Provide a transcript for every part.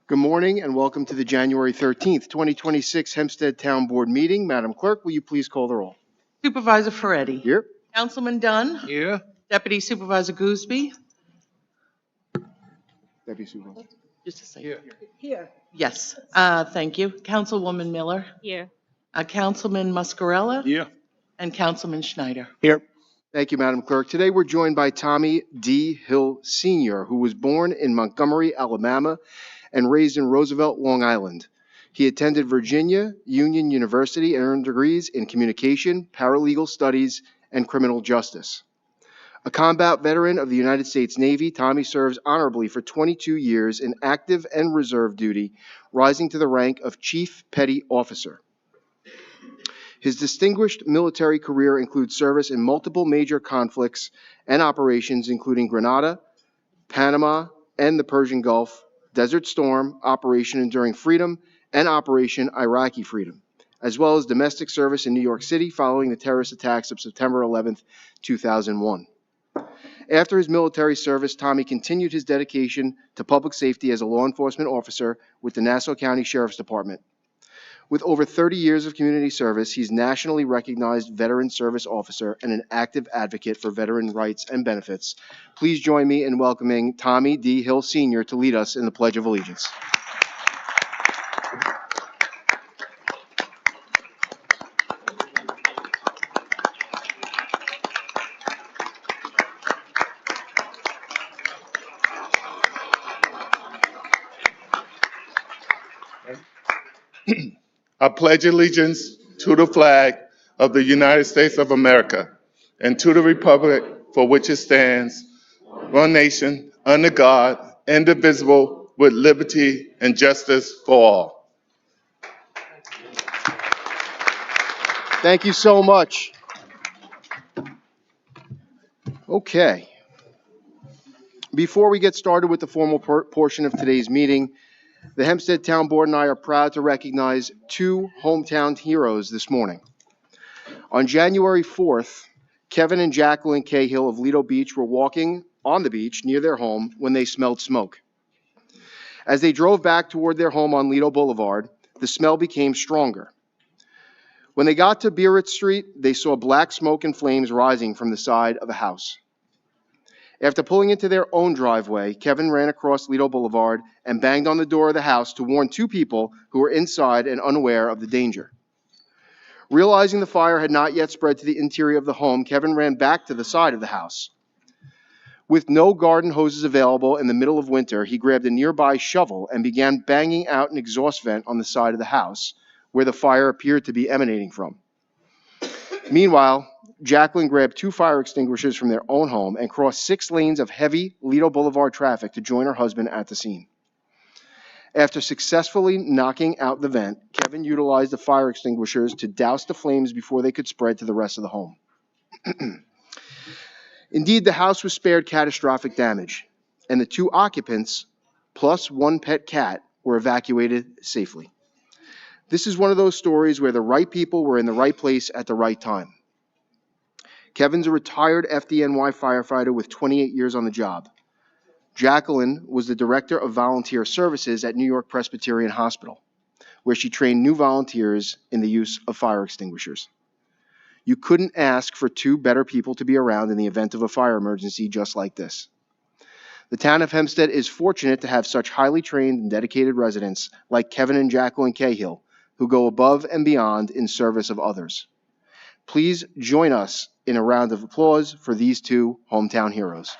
Good morning and welcome to the January 13th, 2026 Hempstead Town Board meeting. Madam Clerk, will you please call the roll? Supervisor Ferretti. Here. Councilman Dunn. Here. Deputy Supervisor Gooseby. Deputy Supervisor. Just a second. Here. Here. Yes, thank you. Councilwoman Miller. Here. Councilman Muscarella. Here. And Councilman Schneider. Here. Thank you, Madam Clerk. Today we're joined by Tommy D. Hill Sr., who was born in Montgomery, Alabama, and raised in Roosevelt, Long Island. He attended Virginia Union University and earned degrees in communication, paralegal studies, and criminal justice. A combat veteran of the United States Navy, Tommy serves honorably for 22 years in active and reserve duty, rising to the rank of Chief Petty Officer. His distinguished military career includes service in multiple major conflicts and operations, including Grenada, Panama, and the Persian Gulf, Desert Storm, Operation Enduring Freedom, and Operation Iraqi Freedom, as well as domestic service in New York City following the terrorist attacks of September 11, 2001. After his military service, Tommy continued his dedication to public safety as a law enforcement officer with the Nassau County Sheriff's Department. With over 30 years of community service, he's nationally recognized veteran service officer and an active advocate for veteran rights and benefits. Please join me in welcoming Tommy D. Hill Sr. to lead us in the Pledge of Allegiance. I pledge allegiance to the flag of the United States of America and to the republic for which it stands, one nation, under God, indivisible, with liberty and justice for all. Thank you so much. Okay. Before we get started with the formal portion of today's meeting, the Hempstead Town Board and I are proud to recognize two hometown heroes this morning. On January 4th, Kevin and Jacqueline Cahill of Lido Beach were walking on the beach near their home when they smelled smoke. As they drove back toward their home on Lido Boulevard, the smell became stronger. When they got to Beerett Street, they saw black smoke and flames rising from the side of a house. After pulling into their own driveway, Kevin ran across Lido Boulevard and banged on the door of the house to warn two people who were inside and unaware of the danger. Realizing the fire had not yet spread to the interior of the home, Kevin ran back to the side of the house. With no garden hoses available in the middle of winter, he grabbed a nearby shovel and began banging out an exhaust vent on the side of the house, where the fire appeared to be emanating from. Meanwhile, Jacqueline grabbed two fire extinguishers from their own home and crossed 6 lanes of heavy Lido Boulevard traffic to join her husband at the scene. After successfully knocking out the vent, Kevin utilized the fire extinguishers to douse the flames before they could spread to the rest of the home. Indeed, the house was spared catastrophic damage, and the two occupants, plus one pet cat, were evacuated safely. This is one of those stories where the right people were in the right place at the right time. Kevin's a retired FDNY firefighter with 28 years on the job. Jacqueline was the director of volunteer services at New York Presbyterian Hospital, where she trained new volunteers in the use of fire extinguishers. You couldn't ask for two better people to be around in the event of a fire emergency just like this. The town of Hempstead is fortunate to have such highly trained and dedicated residents like Kevin and Jacqueline Cahill, who go above and beyond in service of others. Please join us in a round of applause for these two hometown heroes.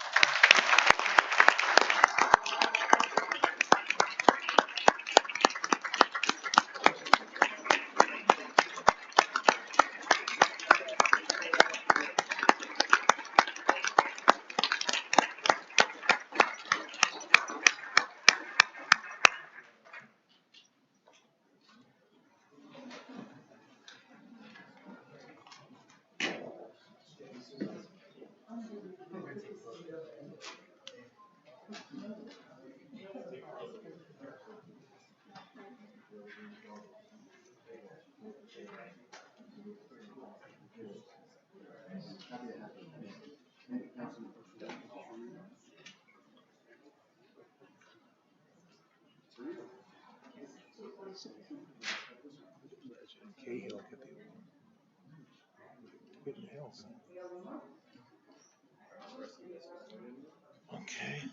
Okay.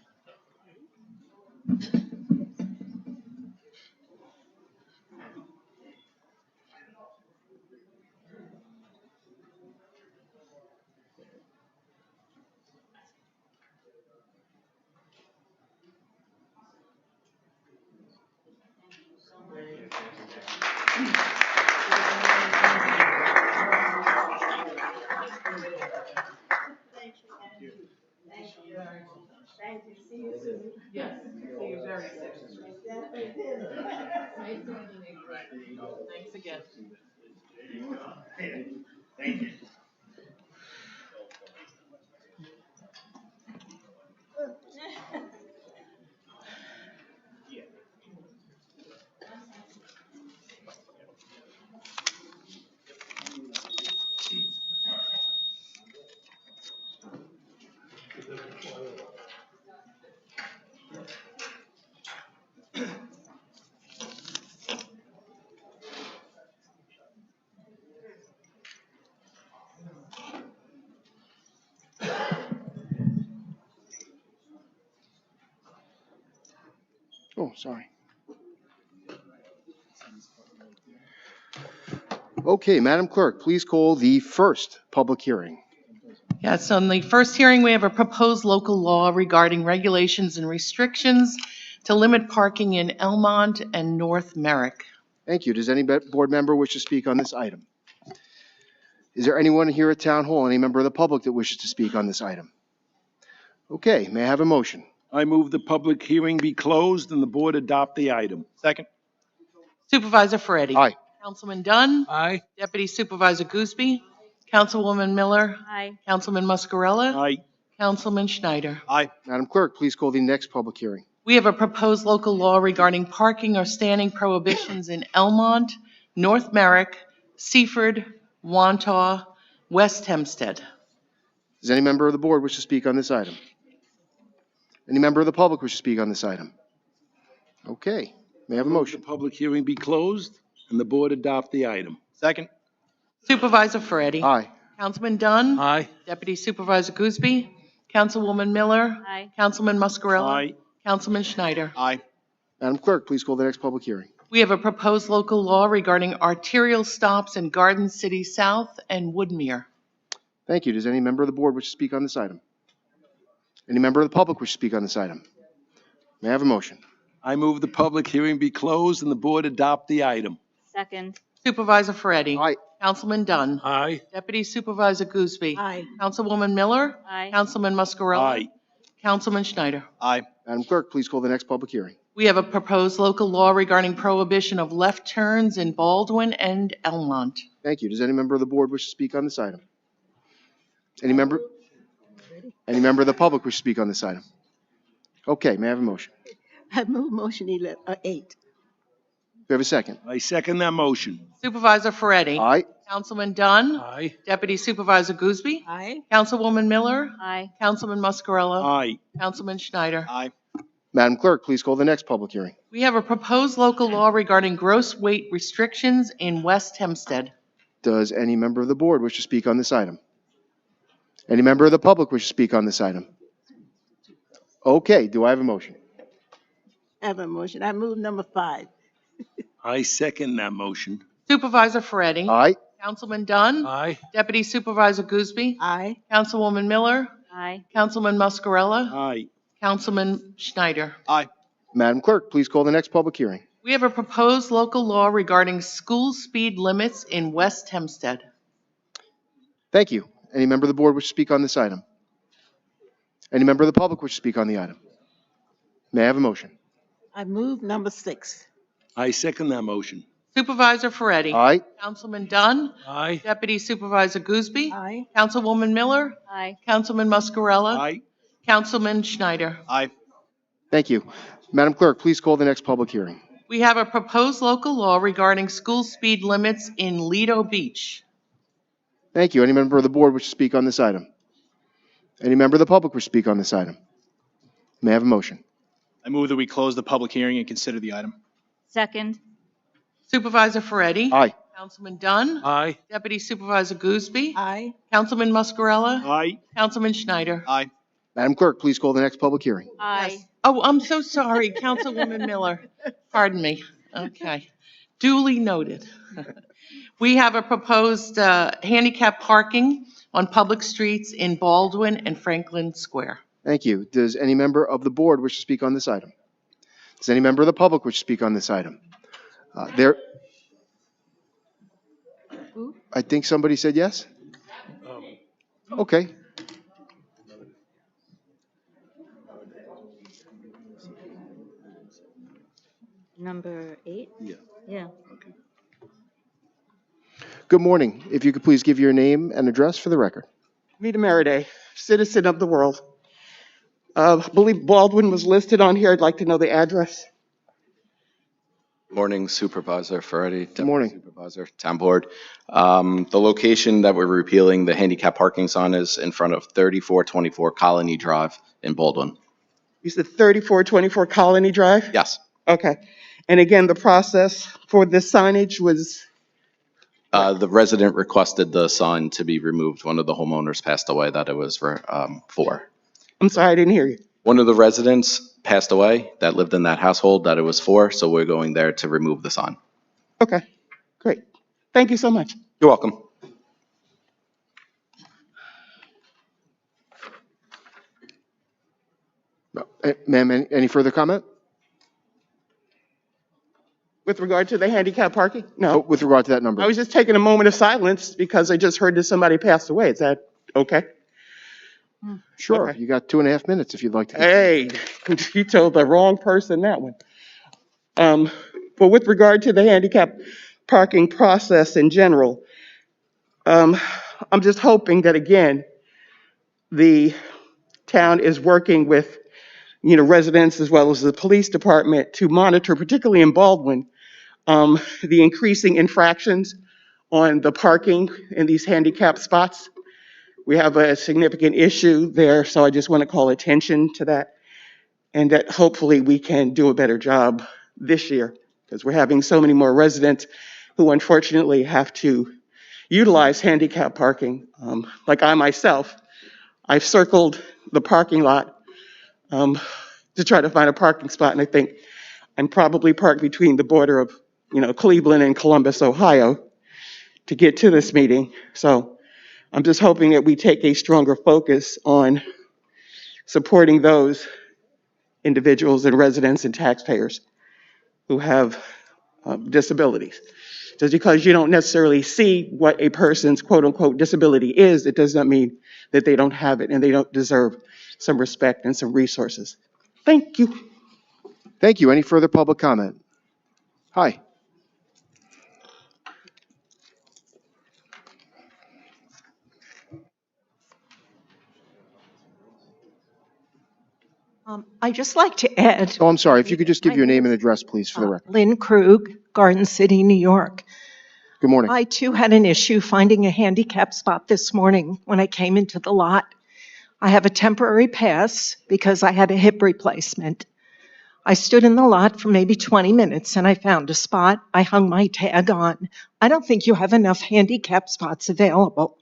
Yes, see you very soon. Thanks again. Oh, sorry. Okay, Madam Clerk, please call the first public hearing. Yes, on the first hearing, we have a proposed local law regarding regulations and restrictions to limit parking in Elmont and North Merrick. Thank you. Does any board member wish to speak on this item? Is there anyone here at Town Hall, any member of the public that wishes to speak on this item? Okay, may I have a motion? I move the public hearing be closed and the board adopt the item. Second. Supervisor Ferretti. Aye. Councilman Dunn. Aye. Deputy Supervisor Gooseby. Councilwoman Miller. Aye. Councilman Muscarella. Aye. Councilman Schneider. Aye. Madam Clerk, please call the next public hearing. We have a proposed local law regarding parking or standing prohibitions in Elmont, North Merrick, Seaford, Wantaw, West Hempstead. Does any member of the board wish to speak on this item? Any member of the public wish to speak on this item? Okay, may I have a The motion? public hearing be closed and the board adopt the item. Second. Supervisor Ferretti. Aye. Councilman Dunn. Aye. Deputy Supervisor Gooseby. Councilwoman Miller. Aye. Councilman Muscarella. Aye. Councilman Schneider. Aye. Madam Clerk, please call the next public hearing. We have a proposed local law regarding arterial stops in Garden City South and Woodmere. Thank you. Does any member of the board wish to speak on this item? Any member of the public wish to speak on this item? May I have a motion? I move the public hearing be closed and the board adopt the item. Second. Supervisor Ferretti. Aye. Councilman Dunn. Aye. Deputy Supervisor Gooseby. Aye. Councilwoman Miller. Aye. Councilman Muscarella. Aye. Councilman Schneider. Aye. Madam Clerk, please call the next public hearing. We have a proposed local law regarding prohibition of left turns in Baldwin and Elmont. Thank you. Does any member of the board wish to speak on this item? Any member of the public wish to speak on this item? Okay, may I have a motion? I move motion 8. Do we have a second? I second that motion. Supervisor Ferretti. Aye. Councilman Dunn. Aye. Deputy Supervisor Gooseby. Aye. Councilwoman Miller. Aye. Councilman Muscarella. Aye. Councilman Schneider. Aye. Madam Clerk, please call the next public hearing. We have a proposed local law regarding gross weight restrictions in West Hempstead. Does any member of the board wish to speak on this item? Any member of the public wish to speak on this item? Okay, do I have a motion? I have a motion. I move number 5. I second that motion. Supervisor Ferretti. Aye. Councilman Dunn. Aye. Deputy Supervisor Gooseby. Aye. Councilwoman Miller. Aye. Councilman Muscarella. Aye. Councilman Schneider. Aye. Madam Clerk, please call the next public hearing. We have a proposed local law regarding school speed limits in West Hempstead. Thank you. Any member of the board wish to speak on this item? Any member of the public wish to speak on the item? May I have a motion? I move number 6. I second that motion. Supervisor Ferretti. Aye. Councilman Dunn. Aye. Deputy Supervisor Gooseby. Aye. Councilwoman Miller. Aye. Councilman Muscarella. Aye. Councilman Schneider. Aye. Thank you. Madam Clerk, please call the next public hearing. We have a proposed local law regarding school speed limits in Lido Beach. Thank you. Any member of the board wish to speak on this item? Any member of the public wish to speak on this item? May I have a motion? I move that we close the public hearing and consider the item. Second. Supervisor Ferretti. Aye. Councilman Dunn. Aye. Deputy Supervisor Gooseby. Aye. Councilman Muscarella. Aye. Councilman Schneider. Aye. Madam Clerk, please call the next public hearing. Yes. Oh, I'm so sorry, Councilwoman Miller. Pardon me. Okay. Duly noted. We have a proposed handicap parking on public streets in Baldwin and Franklin Square. Thank you. Does any member of the board wish to speak on this item? Does any member of the public wish to speak on this item? I think somebody said yes? Okay. Number 8? Yeah. Yeah. Good morning. If you could please give your name and address for the record. Rita Meriday, citizen of the world. I believe Baldwin was listed on here. I'd like to know the address. Morning, Supervisor Ferretti. Good morning. Supervisor, Town Board. The location that we're repealing the handicap parking sign is in front of 3424 Colony Drive in Baldwin. You said 3424 Colony Drive? Yes. Okay. And again, the process for this signage was, The resident requested the sign to be removed. One of the homeowners passed away that it was for. I'm sorry, I didn't hear you. One of the residents passed away that lived in that household that it was for, so we're going there to remove the sign. Okay, great. Thank you so much. You're welcome. Ma'am, any further comment? With regard to the handicap parking? Oh, No. with regard to that number? I was just taking a moment of silence because I just heard that somebody passed away. Is that okay? Sure. Okay. You got 2.5 minutes if you'd like to. Hey, you told the wrong person that one. But with regard to the handicap parking process in general, I'm just hoping that, again, the town is working with, residents as well as the police department to monitor, particularly in Baldwin, the increasing infractions on the parking in these handicap spots. We have a significant issue there, so I just want to call attention to that, and that hopefully we can do a better job this year, because we're having so many more residents who unfortunately have to utilize handicap parking. Like I myself, I've circled the parking lot to try to find a parking spot, and I think I'm probably parked between the border of, Cleveland and Columbus, Ohio, to get to this meeting. So I'm just hoping that we take a stronger focus on supporting those individuals and residents and taxpayers who have disabilities. Just because you don't necessarily see what a person's quote-unquote disability is, it does not mean that they don't have it and they don't deserve some respect and some resources. Thank you. Thank you. Any further public comment? Hi. I'd just like to add. Oh, I'm sorry. If you could just give your name and address, please, for the record. Lynn Krug, Garden City, New York. Good morning. I too had an issue finding a handicap spot this morning when I came into the lot. I have a temporary pass because I had a hip replacement. I stood in the lot for maybe 20 minutes and I found a spot. I hung my tag on. I don't think you have enough handicap spots available.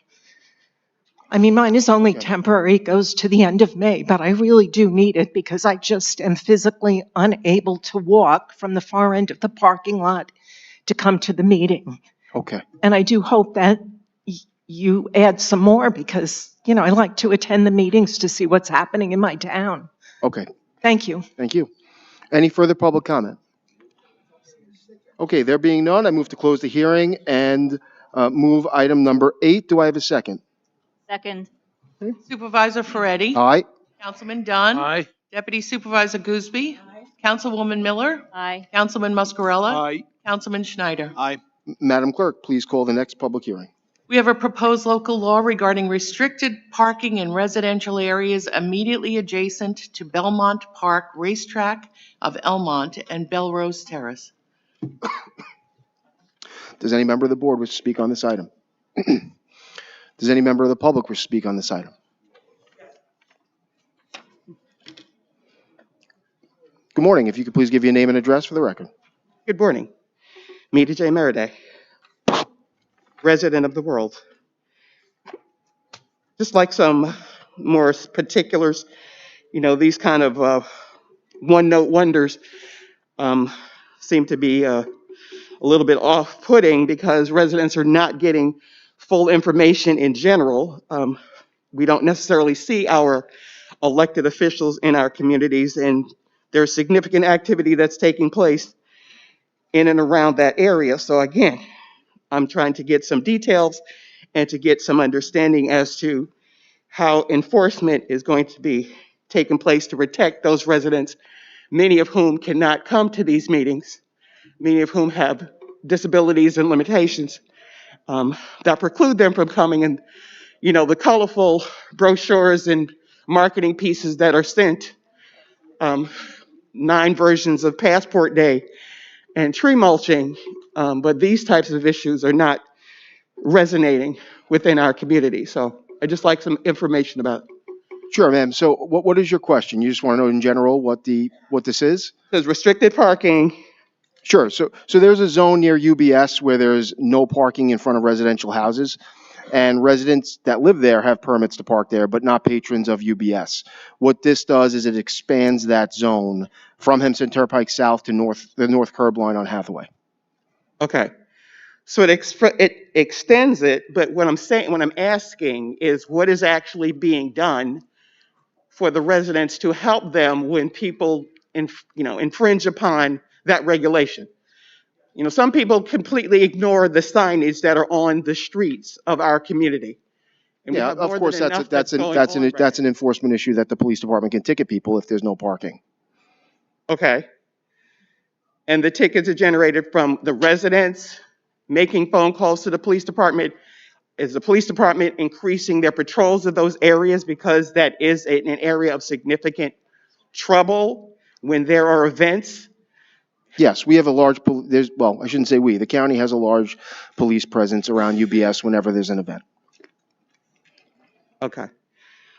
I mean, mine is only temporary, it goes to the end of May, but I really do need it because I just am physically unable to walk from the far end of the parking lot to come to the meeting. Okay. And I do hope that you add some more because, I like to attend the meetings to see what's happening in my town. Okay. Thank you. Thank you. Any further public comment? Okay, there being none, I move to close the hearing and move item number 8. Do I have a second? Second. Supervisor Ferretti. Aye. Councilman Dunn. Aye. Deputy Supervisor Gooseby. Councilwoman Miller. Aye. Councilman Muscarella. Aye. Councilman Schneider. Aye. Madam Clerk, please call the next public hearing. We have a proposed local law regarding restricted parking in residential areas immediately adjacent to Belmont Park Racetrack of Elmont and Belrose Terrace. Does any member of the board wish to speak on this item? Does any member of the public wish to speak on this item? Good morning. If you could please give your name and address for the record. Good morning. Mita J. Meriday, resident of the world. Just like some more particulars, these kind of one-note wonders seem to be a little bit off-putting because residents are not getting full information in general. We don't necessarily see our elected officials in our communities, and there's significant activity that's taking place in and around that area. So again, I'm trying to get some details and to get some understanding as to how enforcement is going to be taking place to protect those residents, many of whom cannot come to these meetings, many of whom have disabilities and limitations that preclude them from coming. And, the colorful brochures and marketing pieces that are sent, 9 versions of Passport Day and tree mulching, but these types of issues are not resonating within our community. So I'd just like some information about it. Sure, ma'am. So what is your question? You just want to know in general what this is? There's restricted parking. Sure. So there's a zone near UBS where there's no parking in front of residential houses, and residents that live there have permits to park there, but not patrons of UBS. What this does is it expands that zone from Hempstead Turnpike South to the north curb line on Hathaway. Okay. So it extends it, but what I'm asking is what is actually being done for the residents to help them when people infringe upon that regulation. Some people completely ignore the signage that are on the streets of our community. And Yeah, of course, that's an enforcement issue that the police department can ticket people if there's no parking. Okay. And the tickets are generated from the residents making phone calls to the police department. Is the police department increasing their patrols of those areas because that is an area of significant trouble when there are events? Yes, we have a large, I shouldn't say we, the county has a large police presence around UBS whenever there's an event. Okay.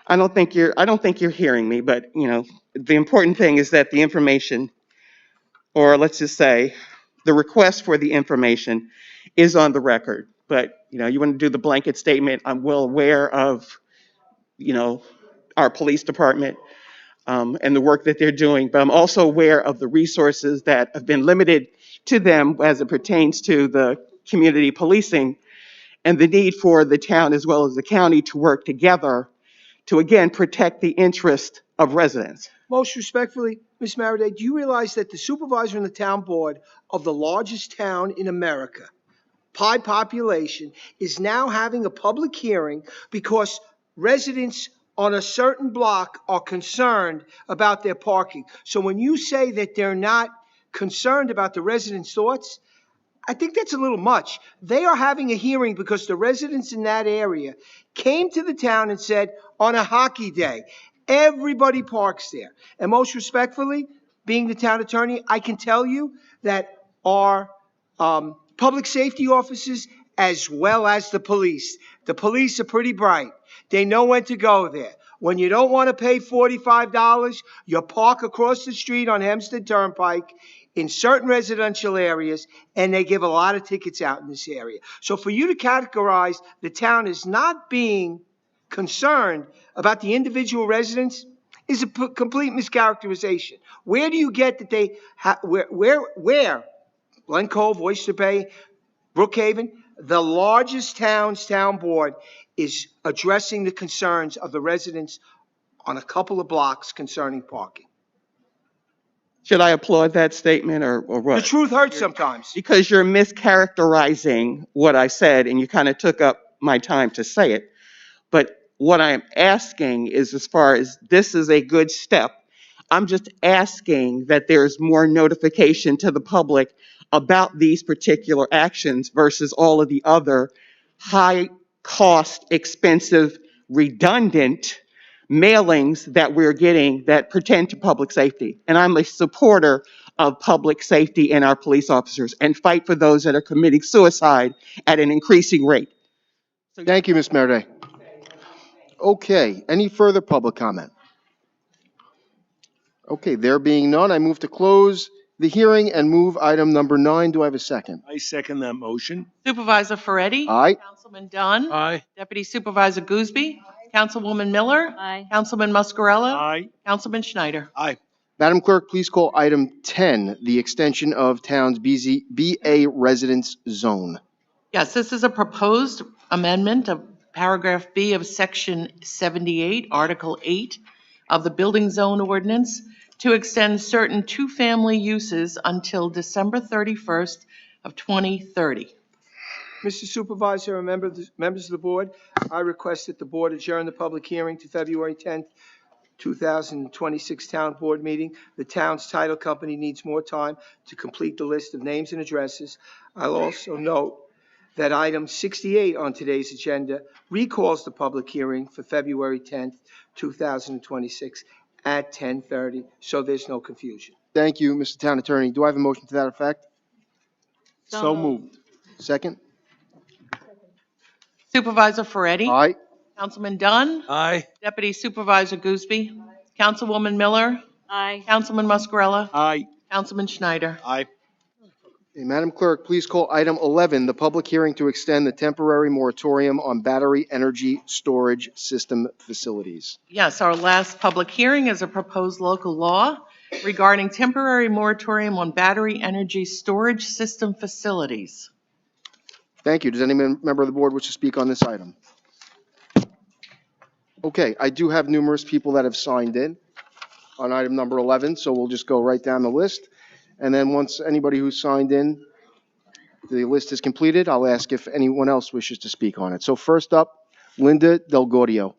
I don't think you're hearing me, but the important thing is that the information, or let's just say the request for the information, is on the record. But you want to do the blanket statement. I'm well aware of our police department and the work that they're doing, but I'm also aware of the resources that have been limited to them as it pertains to the community policing and the need for the town as well as the county to work together to, again, protect the interest of residents. Most respectfully, Ms. Maraday, do you realize that the supervisor and the town board of the largest town in America, by population, is now having a public hearing because residents on a certain block are concerned about their parking? So when you say that they're not concerned about the residents' thoughts, I think that's a little much. They are having a hearing because the residents in that area came to the town and said, on a hockey day, everybody parks there. And most respectfully, being the town attorney, I can tell you that our public safety officers, as well as the police are pretty bright. They know when to go there. When you don't want to pay $45, you park across the street on Hempstead Turnpike in certain residential areas, and they give a lot of tickets out in this area. So for you to categorize the town as not being concerned about the individual residents is a complete mischaracterization. Where do you get that they where Glen Cove, Oyster Bay, Brookhaven, the largest town board is addressing the concerns of the residents on a couple of blocks concerning parking? Should I applaud that statement or what? The truth hurts sometimes. Because you're mischaracterizing what I said and you kind of took up my time to say it. But what I'm asking is, as far as this is a good step, I'm just asking that there's more notification to the public about these particular actions versus all of the other high cost, expensive, redundant mailings that we're getting that pertain to public safety. And I'm a supporter of public safety and our police officers and fight for those that are committing suicide at an increasing rate. Thank you, Ms. Merde. Okay, any further public comment? Okay, there being none, I move to close the hearing and move item number 9. Do I have a second? I second that motion. Supervisor Ferretti? Aye. Councilman Dunn? Aye. Deputy Supervisor Gooseby? Councilwoman Miller? Aye. Councilman Muscarella? Aye. Councilman Schneider? Aye. Madam Clerk, please call item 10, the extension of town's BA residence zone. Yes, this is a proposed amendment of paragraph B of section 78, article 8 of the building zone ordinance to extend certain two-family uses until December 31st of 2030. Mr. Supervisor and members of the board, I request that the board adjourn the public hearing to February 10th, 2026 Town Board meeting. The town's title company needs more time to complete the list of names and addresses. I'll also note that item 68 on today's agenda recalls the public hearing for February 10th, 2026 at 10:30, so there's no confusion. Thank you, Mr. Town Attorney. Do I have a motion to that effect? So moved. Second? Supervisor Ferretti? Aye. Councilman Dunn? Aye. Deputy Supervisor Gooseby? Councilwoman Miller? Aye. Councilman Muscarella? Aye. Councilman Schneider? Aye. Okay, Madam Clerk, please call item 11, the public hearing to extend the temporary moratorium on battery energy storage system facilities. Yes, our last public hearing is a proposed local law regarding temporary moratorium on battery energy storage system facilities. Thank you. Does any member of the board wish to speak on this item? Okay, I do have numerous people that have signed in on item number 11, so we'll just go right down the list. And then once anybody who's signed in, the list is completed, I'll ask if anyone else wishes to speak on it. So first up, Linda Del Gaudio.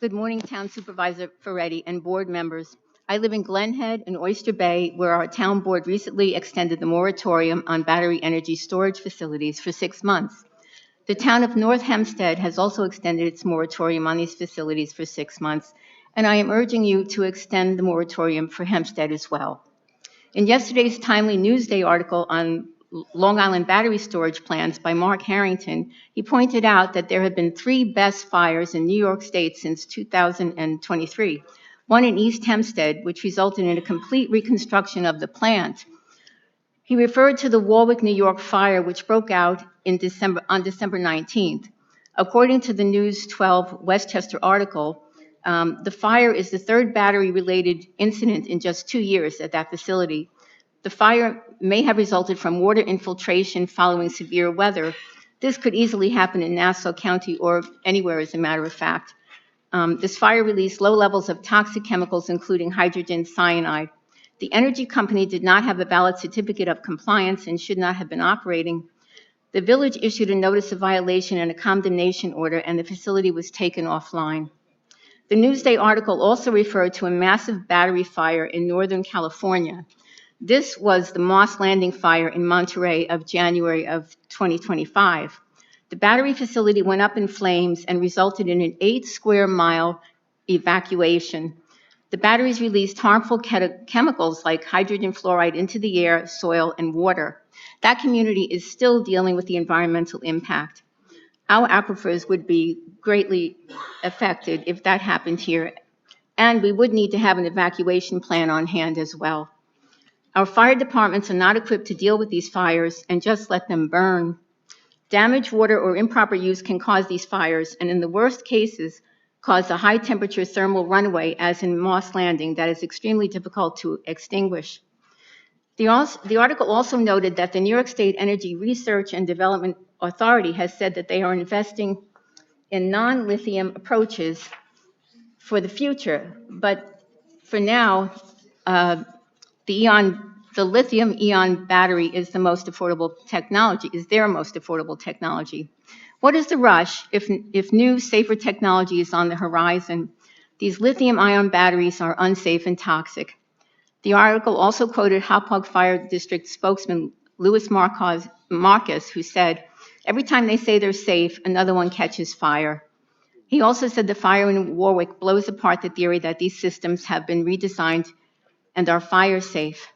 Good morning, Town Supervisor Ferretti and board members. I live in Glen Head and Oyster Bay, where our town board recently extended the moratorium on battery energy storage facilities for 6 months. The town of North Hempstead has also extended its moratorium on these facilities for 6 months, and I am urging you to extend the moratorium for Hempstead as well. In yesterday's timely Newsday article on Long Island battery storage plans by Mark Harrington, he pointed out that there have been 3 BESS fires in New York State since 2023. One in East Hempstead, which resulted in a complete reconstruction of the plant. He referred to the Warwick, New York fire, which broke out on December 19th. According to the News 12 Westchester article, the fire is the 3rd battery-related incident in just 2 years at that facility. The fire may have resulted from water infiltration following severe weather. This could easily happen in Nassau County or anywhere, as a matter of fact. This fire released low levels of toxic chemicals, including hydrogen cyanide. The energy company did not have a valid certificate of compliance and should not have been operating. The village issued a notice of violation and a condemnation order, and the facility was taken offline. The Newsday article also referred to a massive battery fire in Northern California. This was the Moss Landing fire in Monterey of January of 2025. The battery facility went up in flames and resulted in an 8-square-mile evacuation. The batteries released harmful chemicals like hydrogen fluoride into the air, soil, and water. That community is still dealing with the environmental impact. Our aquifers would be greatly affected if that happened here, and we would need to have an evacuation plan on hand as well. Our fire departments are not equipped to deal with these fires and just let them burn. Damaged water or improper use can cause these fires, and in the worst cases, cause a high-temperature thermal runaway, as in Moss Landing, that is extremely difficult to extinguish. The article also noted that the New York State Energy Research and Development Authority has said that they are investing in non-lithium approaches for the future, but for now, the lithium-ion battery is the most affordable technology, is their most affordable technology. What is the rush if new, safer technology is on the horizon? These lithium-ion batteries are unsafe and toxic. The article also quoted Hauppauge Fire District spokesman Louis Marcus, who said, "Every time they say they're safe, another one catches fire." He also said the fire in Warwick blows apart the theory that these systems have been redesigned and are fire safe.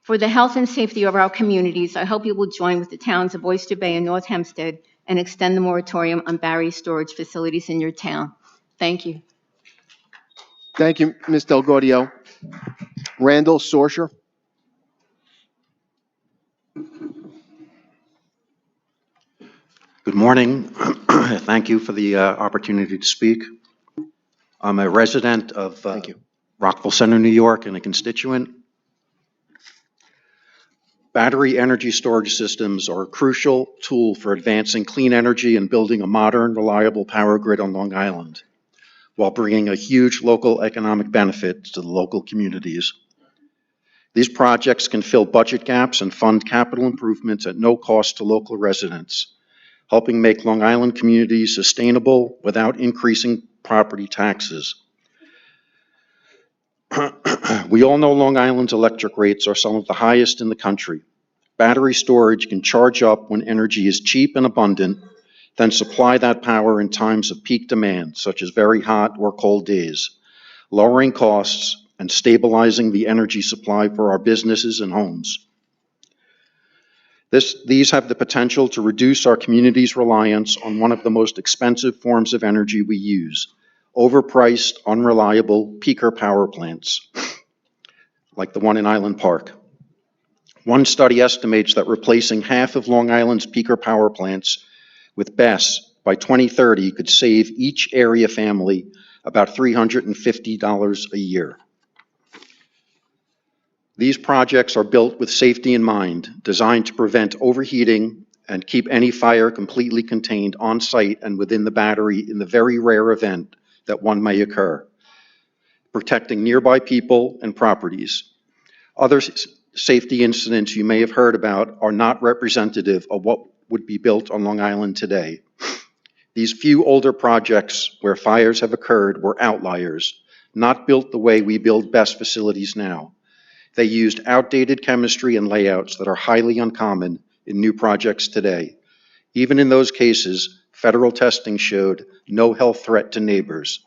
For the health and safety of our communities, I hope you will join with the towns of Oyster Bay and North Hempstead and extend the moratorium on battery storage facilities in your town. Thank you. Thank you, Ms. Del Gaudio. Randall Sorsher. Good morning. Thank you for the opportunity to speak. I'm a resident of Thank you. Rockville Center, New York, and a constituent. Battery energy storage systems are a crucial tool for advancing clean energy and building a modern, reliable power grid on Long Island, while bringing a huge local economic benefit to the local communities. These projects can fill budget gaps and fund capital improvements at no cost to local residents, helping make Long Island communities sustainable without increasing property taxes. We all know Long Island's electric rates are some of the highest in the country. Battery storage can charge up when energy is cheap and abundant, then supply that power in times of peak demand, such as very hot or cold days, lowering costs and stabilizing the energy supply for our businesses and homes. These have the potential to reduce our community's reliance on one of the most expensive forms of energy we use, overpriced, unreliable peaker power plants, like the one in Island Park. One study estimates that replacing half of Long Island's peaker power plants with BESS by 2030 could save each area family about $350 a year. These projects are built with safety in mind, designed to prevent overheating and keep any fire completely contained on site and within the battery in the very rare event that one may occur, protecting nearby people and properties. Other safety incidents you may have heard about are not representative of what would be built on Long Island today. These few older projects where fires have occurred were outliers, not built the way we build BESS facilities now. They used outdated chemistry and layouts that are highly uncommon in new projects today. Even in those cases, federal testing showed no health threat to neighbors.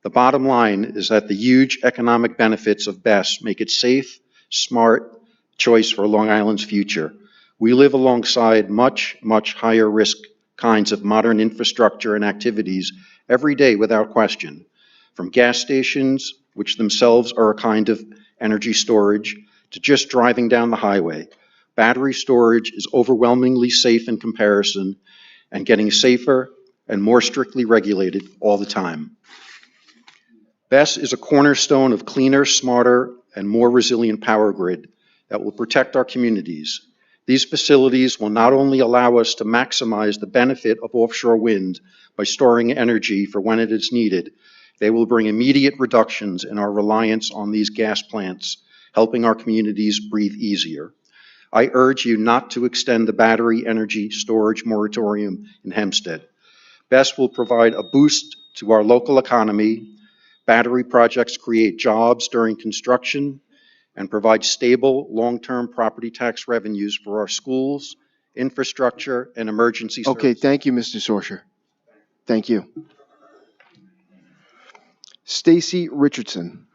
The bottom line is that the huge economic benefits of BESS make it safe, smart choice for Long Island's future. We live alongside much, much higher risk kinds of modern infrastructure and activities every day without question, from gas stations, which themselves are a kind of energy storage, to just driving down the highway. Battery storage is overwhelmingly safe in comparison and getting safer and more strictly regulated all the time. BESS is a cornerstone of cleaner, smarter, and more resilient power grid that will protect our communities. These facilities will not only allow us to maximize the benefit of offshore wind by storing energy for when it is needed, they will bring immediate reductions in our reliance on these gas plants, helping our communities breathe easier. I urge you not to extend the battery energy storage moratorium in Hempstead. BESS will provide a boost to our local economy. Battery projects create jobs during construction and provide stable, long-term property tax revenues for our schools, infrastructure, and emergency services. Okay, thank you, Mr. Sorsher. Thank you. Stacy Richardson.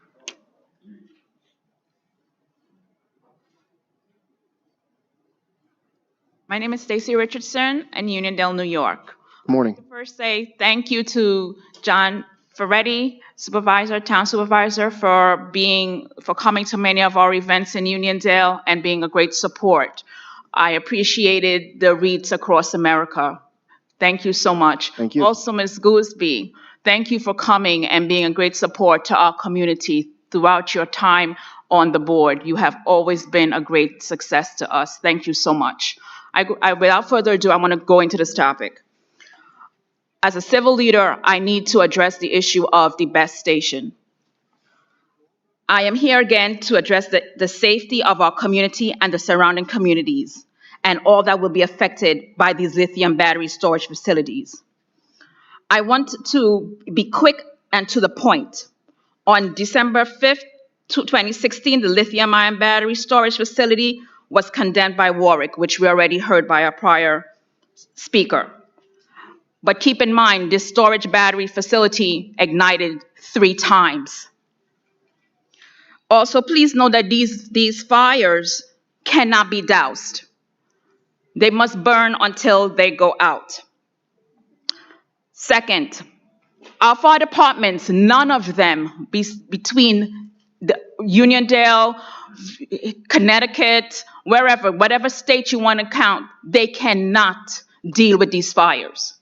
My name is Stacy Richardson in Uniondale, New York. Good morning. First, say thank you to John Ferretti, Supervisor, Town Supervisor, for coming to many of our events in Uniondale and being a great support. I appreciated the REITs across America. Thank you so much. Thank you. Also, Ms. Gooseby, thank you for coming and being a great support to our community throughout your time on the board. You have always been a great success to us. Thank you so much. Without further ado, I want to go into this topic. As a civil leader, I need to address the issue of the BESS station. I am here again to address the safety of our community and the surrounding communities and all that will be affected by these lithium battery storage facilities. I want to be quick and to the point. On December 5th, 2016, the lithium-ion battery storage facility was condemned by Warwick, which we already heard by our prior speaker. But keep in mind, this storage battery facility ignited 3 times. Also, please know that these fires cannot be doused. They must burn until they go out. Second, our fire departments, none of them between the Uniondale, Connecticut, wherever, whatever state you want to count, they cannot deal with these fires.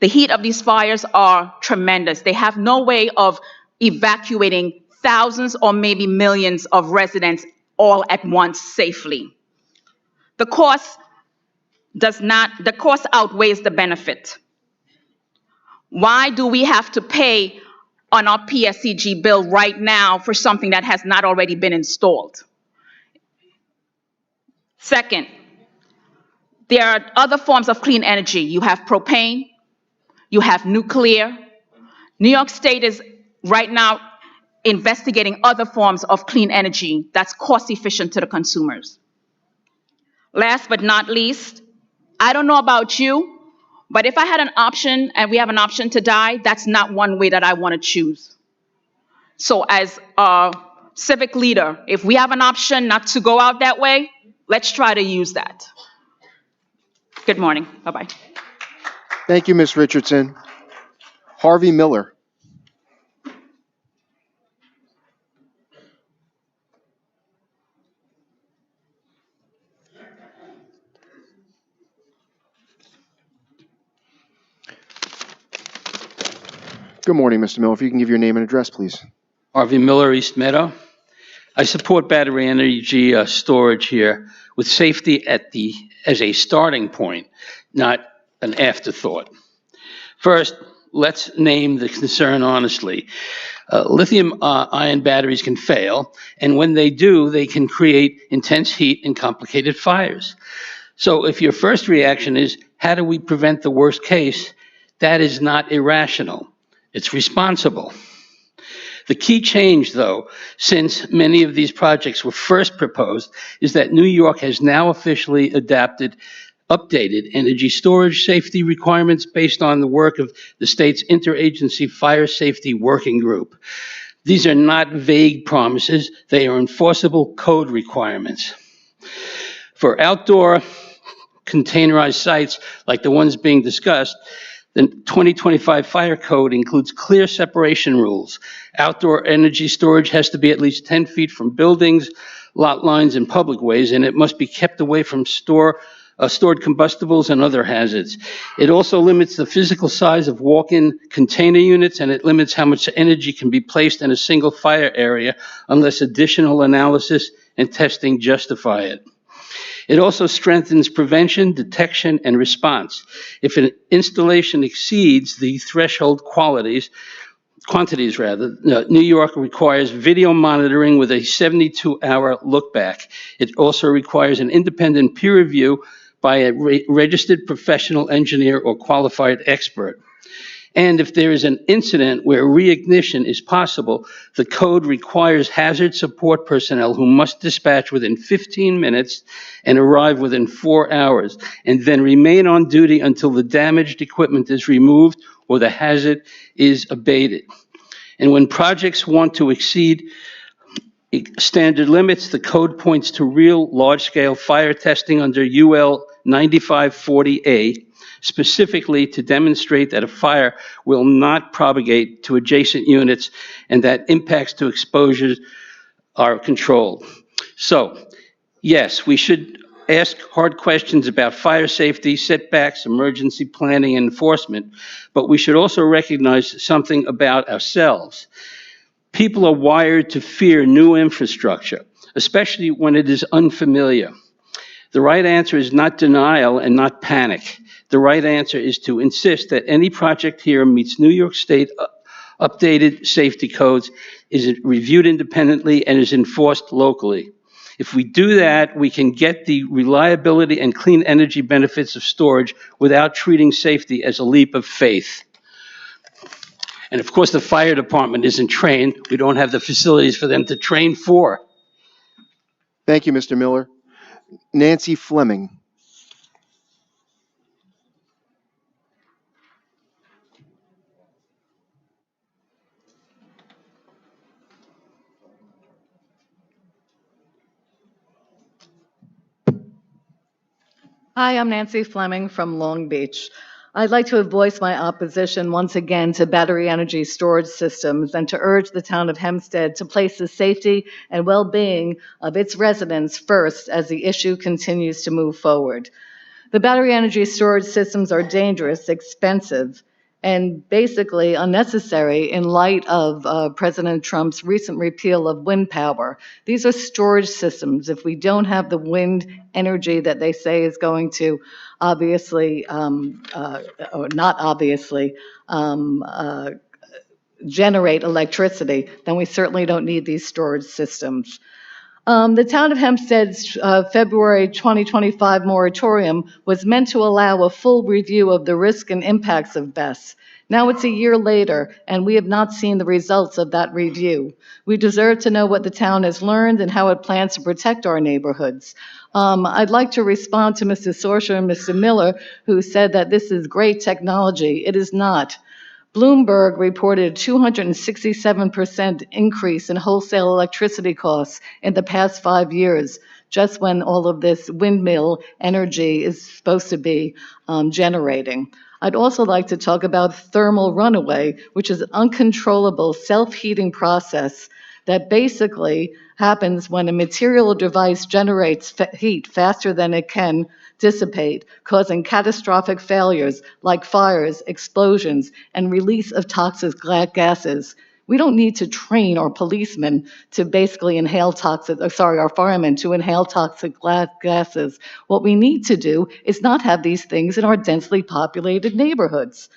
The heat of these fires are tremendous. They have no way of evacuating thousands or maybe millions of residents all at once safely. The cost outweighs the benefit. Why do we have to pay on our PSCG bill right now for something that has not already been installed? Second, there are other forms of clean energy. You have propane, you have nuclear. New York State is right now investigating other forms of clean energy that's cost efficient to the consumers. Last but not least, I don't know about you, but if I had an option and we have an option to die, that's not one way that I want to choose. So as a civic leader, if we have an option not to go out that way, let's try to use that. Good morning. Bye-bye. Thank you, Ms. Richardson. Harvey Miller. Good morning, Mr. Miller. If you can give your name and address, please. Harvey Miller, East Meadow. I support battery energy storage here with safety as a starting point, not an afterthought. First, let's name the concern honestly. Lithium-ion batteries can fail, and when they do, they can create intense heat and complicated fires. So if your first reaction is, how do we prevent the worst case? That is not irrational. It's responsible. The key change, though, since many of these projects were first proposed, is that New York has now officially updated energy storage safety requirements based on the work of the state's Interagency Fire Safety Working Group. These are not vague promises, they are enforceable code requirements. For outdoor containerized sites like the ones being discussed, the 2025 Fire Code includes clear separation rules. Outdoor energy storage has to be at least 10 feet from buildings, lot lines, and public ways, and it must be kept away from stored combustibles and other hazards. It also limits the physical size of walk-in container units, and it limits how much energy can be placed in a single fire area unless additional analysis and testing justify it. It also strengthens prevention, detection, and response. If an installation exceeds the threshold quantities, New York requires video monitoring with a 72-hour look back. It also requires an independent peer review by a registered professional engineer or qualified expert. And if there is an incident where reignition is possible, the code requires hazard support personnel who must dispatch within 15 minutes and arrive within 4 hours, and then remain on duty until the damaged equipment is removed or the hazard is abated. And when projects want to exceed standard limits, the code points to real large-scale fire testing under UL 9540A, specifically to demonstrate that a fire will not propagate to adjacent units and that impacts to exposures are controlled. So, yes, we should ask hard questions about fire safety, setbacks, emergency planning, and enforcement, but we should also recognize something about ourselves. People are wired to fear new infrastructure, especially when it is unfamiliar. The right answer is not denial and not panic. The right answer is to insist that any project here meets New York State updated safety codes, is reviewed independently, and is enforced locally. If we do that, we can get the reliability and clean energy benefits of storage without treating safety as a leap of faith. And of course, the fire department isn't trained. We don't have the facilities for them to train for. Thank you, Mr. Miller. Nancy Fleming. Hi, I'm Nancy Fleming from Long Beach. I'd like to voice my opposition once again to battery energy storage systems and to urge the town of Hempstead to place the safety and well-being of its residents first as the issue continues to move forward. The battery energy storage systems are dangerous, expensive, and basically unnecessary in light of President Trump's recent repeal of wind power. These are storage systems. If we don't have the wind energy that they say is going to obviously, or not obviously, generate electricity, then we certainly don't need these storage systems. The town of Hempstead's February 2025 moratorium was meant to allow a full review of the risk and impacts of BESS. Now it's a year later, and we have not seen the results of that review. We deserve to know what the town has learned and how it plans to protect our neighborhoods. I'd like to respond to Mr. Sorsha and Mr. Miller, who said that this is great technology. It is not. Bloomberg reported a 267% increase in wholesale electricity costs in the past 5 years, just when all of this windmill energy is supposed to be generating. I'd also like to talk about thermal runaway, which is an uncontrollable self-heating process that basically happens when a material or device generates heat faster than it can dissipate, causing catastrophic failures like fires, explosions, and release of toxic gases. We don't need to train our policemen to basically inhale our firemen to inhale toxic gases. What we need to do is not have these things in our densely populated neighborhoods.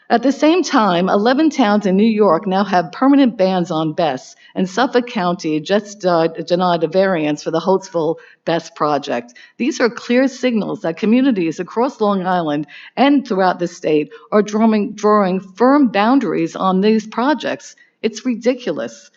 At the same time, 11 towns in New York now have permanent bans on BESS, and Suffolk County just denied a variance for the Holtzville BESS project. These are clear signals that communities across Long Island and throughout the state are drawing firm boundaries on these projects. It's ridiculous.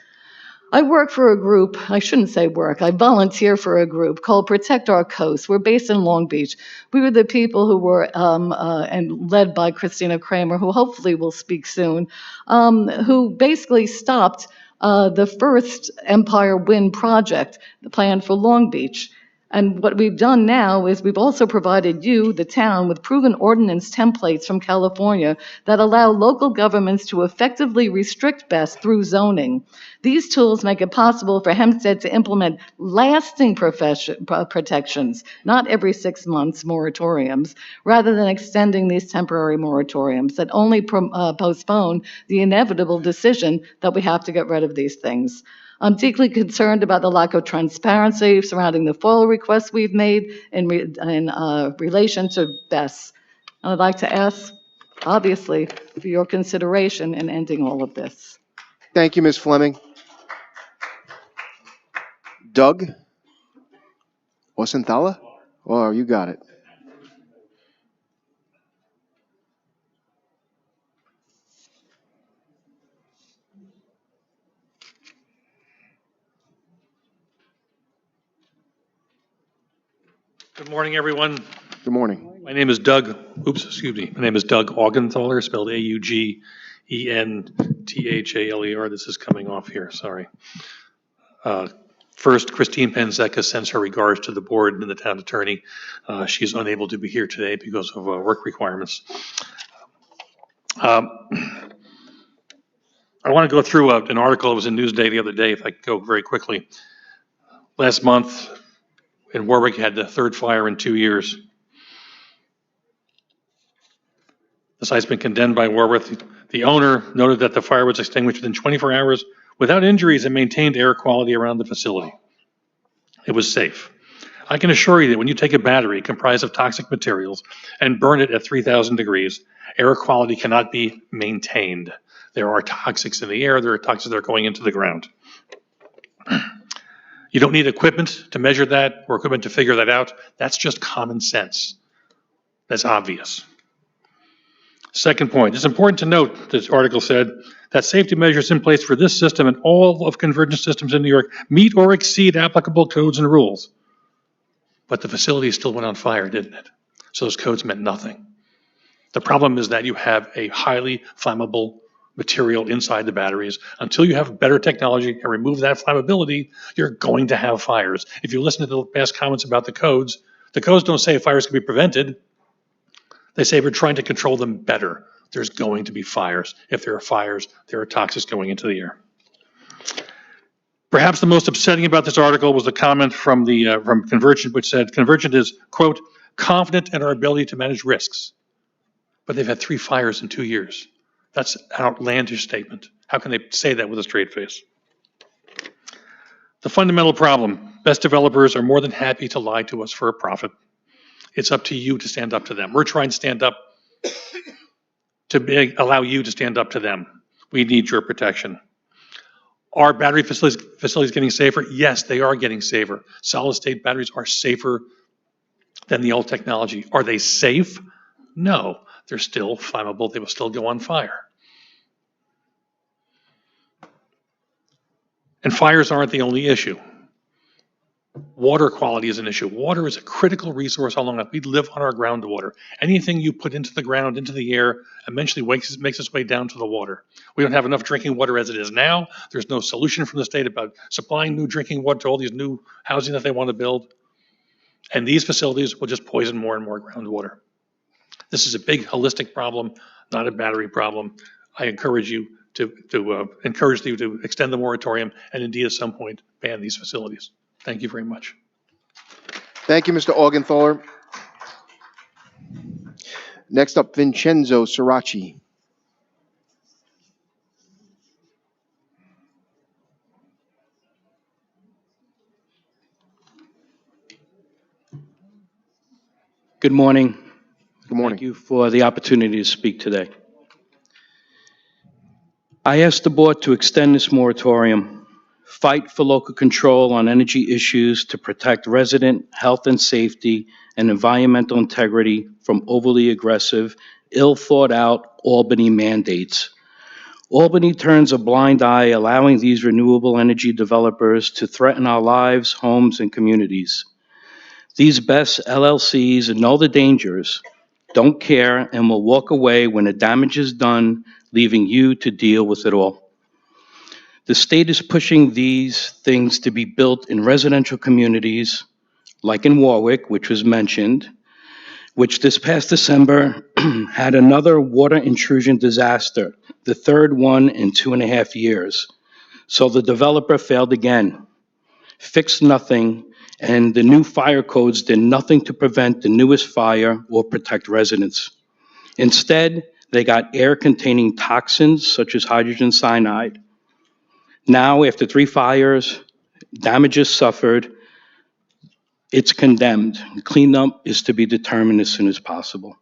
I work for a group, I shouldn't say work, I volunteer for a group called Protect Our Coast. We're based in Long Beach. We were the people who were, and led by Christina Kramer, who hopefully will speak soon, who basically stopped the first Empire Wind project, the plan for Long Beach. And what we've done now is we've also provided you, the town, with proven ordinance templates from California that allow local governments to effectively restrict BESS through zoning. These tools make it possible for Hempstead to implement lasting protections, not every 6 months moratoriums, rather than extending these temporary moratoriums that only postpone the inevitable decision that we have to get rid of these things. I'm deeply concerned about the lack of transparency surrounding the FOIL requests we've made in relation to BESS. And I'd like to ask, obviously, for your consideration in ending all of this. Thank you, Ms. Fleming. Doug Osenthala? Oh, you got it. Good morning, everyone. Good morning. My name is Doug, my name is Doug Augenthaler, spelled Augenthaler. This is coming off here, sorry. First, Christine Panzeca sends her regards to the board and the town attorney. She's unable to be here today because of work requirements. I want to go through an article that was in Newsday the other day, if I could go very quickly. Last month, in Warwick, had the third fire in 2 years. The site's been condemned by Warwick. The owner noted that the fire was extinguished within 24 hours without injuries and maintained air quality around the facility. It was safe. I can assure you that when you take a battery comprised of toxic materials and burn it at 3,000 degrees, air quality cannot be maintained. There are toxics in the air, there are toxics that are going into the ground. You don't need equipment to measure that or equipment to figure that out. That's just common sense. That's obvious. Second point, it's important to note, this article said, that safety measures in place for this system and all of convergence systems in New York meet or exceed applicable codes and rules. But the facility still went on fire, didn't it? So those codes meant nothing. The problem is that you have a highly flammable material inside the batteries. Until you have better technology and remove that flammability, you're going to have fires. If you listen to the past comments about the codes, The codes don't say fires can be prevented. They say we're trying to control them better. There's going to be fires. If there are fires, there are toxins going into the air. Perhaps the most upsetting about this article was the comment from Convergent, which said Convergent is, quote, confident in our ability to manage risks. But they've had 3 fires in 2 years. That's an outlandish statement. How can they say that with a straight face? The fundamental problem, best developers are more than happy to lie to us for a profit. It's up to you to stand up to them. We're trying to stand up to allow you to stand up to them. We need your protection. Are battery facilities getting safer? Yes, they are getting safer. Solid state batteries are safer than the old technology. Are they safe? No, they're still flammable. They will still go on fire. And fires aren't the only issue. Water quality is an issue. Water is a critical resource all along. We live on our groundwater. Anything you put into the ground, into the air, eventually makes its way down to the water. We don't have enough drinking water as it is now. There's no solution from the state about supplying new drinking water to all these new housing that they want to build. And these facilities will just poison more and more groundwater. This is a big holistic problem, not a battery problem. I encourage you to extend the moratorium and indeed at some point ban these facilities. Thank you very much. Thank you, Mr. Augenthaler. Next up, Vincenzo Sirachi. Good morning. Good morning. Thank you for the opportunity to speak today. I asked the board to extend this moratorium, fight for local control on energy issues to protect resident health and safety and environmental integrity from overly aggressive, ill-thought-out Albany mandates. Albany turns a blind eye, allowing these renewable energy developers to threaten our lives, homes, and communities. These BESS LLCs know the dangers, don't care, and will walk away when the damage is done, leaving you to deal with it all. The state is pushing these things to be built in residential communities, like in Warwick, which was mentioned, which this past December had another water intrusion disaster, the third one in 2.5 years. So the developer failed again, fixed nothing, and the new fire codes did nothing to prevent the newest fire or protect residents. Instead, they got air-containing toxins such as hydrogen cyanide. Now, after 3 fires, damages suffered, it's condemned. Cleanup is to be determined as soon as possible.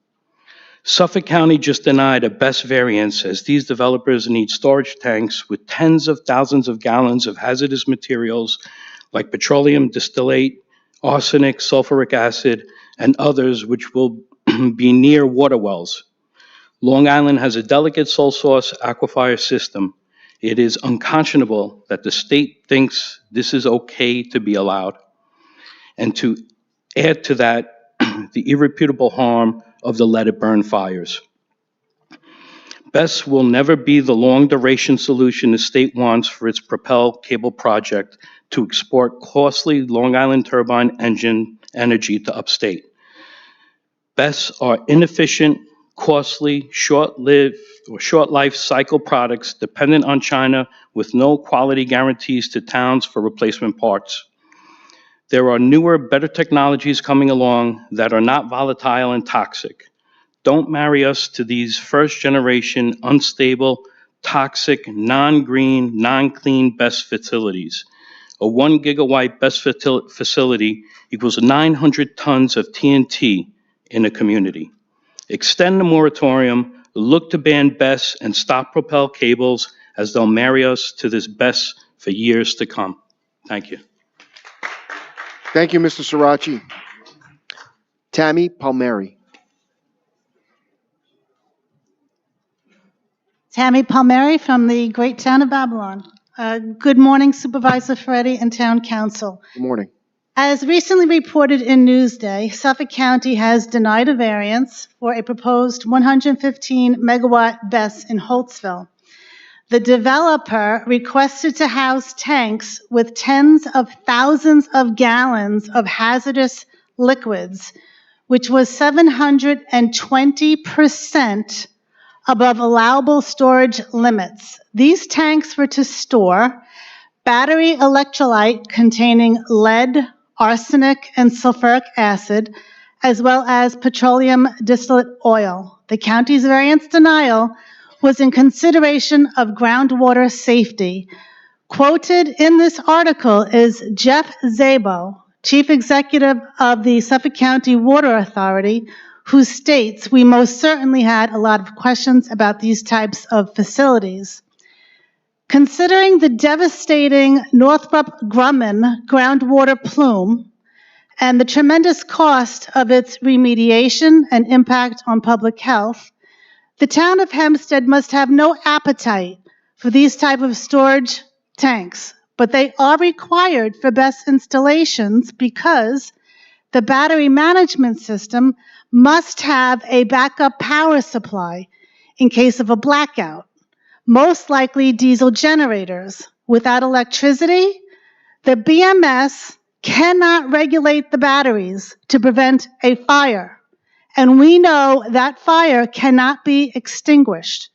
Suffolk County just denied a BESS variance as these developers need storage tanks with tens of thousands of gallons of hazardous materials like petroleum distillate, arsenic, sulfuric acid, and others which will be near water wells. Long Island has a delicate sole source aquifer system. It is unconscionable that the state thinks this is okay to be allowed. And to add to that, the irreputable harm of the let it burn fires. BESS will never be the long duration solution the state wants for its Propel cable project to export costly Long Island turbine engine energy to upstate. BESS are inefficient, costly, short-lived or short-life cycle products dependent on China with no quality guarantees to towns for replacement parts. There are newer, better technologies coming along that are not volatile and toxic. Don't marry us to these first-generation, unstable, toxic, non-green, non-clean BESS facilities. A 1 gigawatt BESS facility equals 900 tons of TNT in a community. Extend the moratorium, look to ban BESS, and stop Propel cables as they'll marry us to this BESS for years to come. Thank you. Thank you, Mr. Sirachi. Tammy Palmieri. Tammy Palmieri from the great town of Babylon. Good morning, Supervisor Ferretti and Town Council. Good morning. As recently reported in Newsday, Suffolk County has denied a variance for a proposed 115 megawatt BESS in Holtzville. The developer requested to house tanks with tens of thousands of gallons of hazardous liquids, which was 720% above allowable storage limits. These tanks were to store battery electrolyte containing lead, arsenic, and sulfuric acid, as well as petroleum distillate oil. The county's variance denial was in consideration of groundwater safety. Quoted in this article is Jeff Szabo, Chief Executive of the Suffolk County Water Authority, who states, "We most certainly had a lot of questions about these types of facilities." Considering the devastating Northrop Grumman groundwater plume and the tremendous cost of its remediation and impact on public health, the town of Hempstead must have no appetite for these type of storage tanks, but they are required for BESS installations because the battery management system must have a backup power supply in case of a blackout, most likely diesel generators. Without electricity, the BMS cannot regulate the batteries to prevent a fire, and we know that fire cannot be extinguished.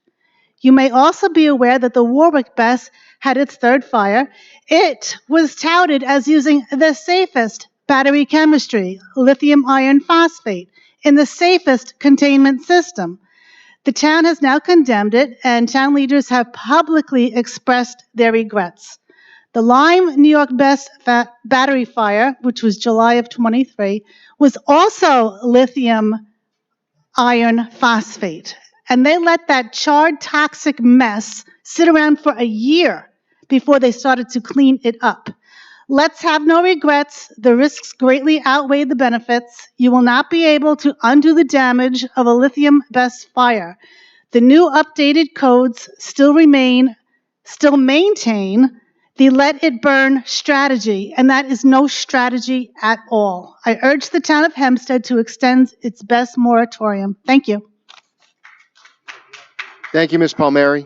You may also be aware that the Warwick BESS had its third fire. It was touted as using the safest battery chemistry, lithium iron phosphate, in the safest containment system. The town has now condemned it, and town leaders have publicly expressed their regrets. The Lyme, New York BESS battery fire, which was July of 23, was also lithium iron phosphate. And they let that charred, toxic mess sit around for a year before they started to clean it up. Let's have no regrets. The risks greatly outweigh the benefits. You will not be able to undo the damage of a lithium BESS fire. The new updated codes still maintain the let it burn strategy, and that is no strategy at all. I urge the town of Hempstead to extend its BESS moratorium. Thank you. Thank you, Ms. Palmieri.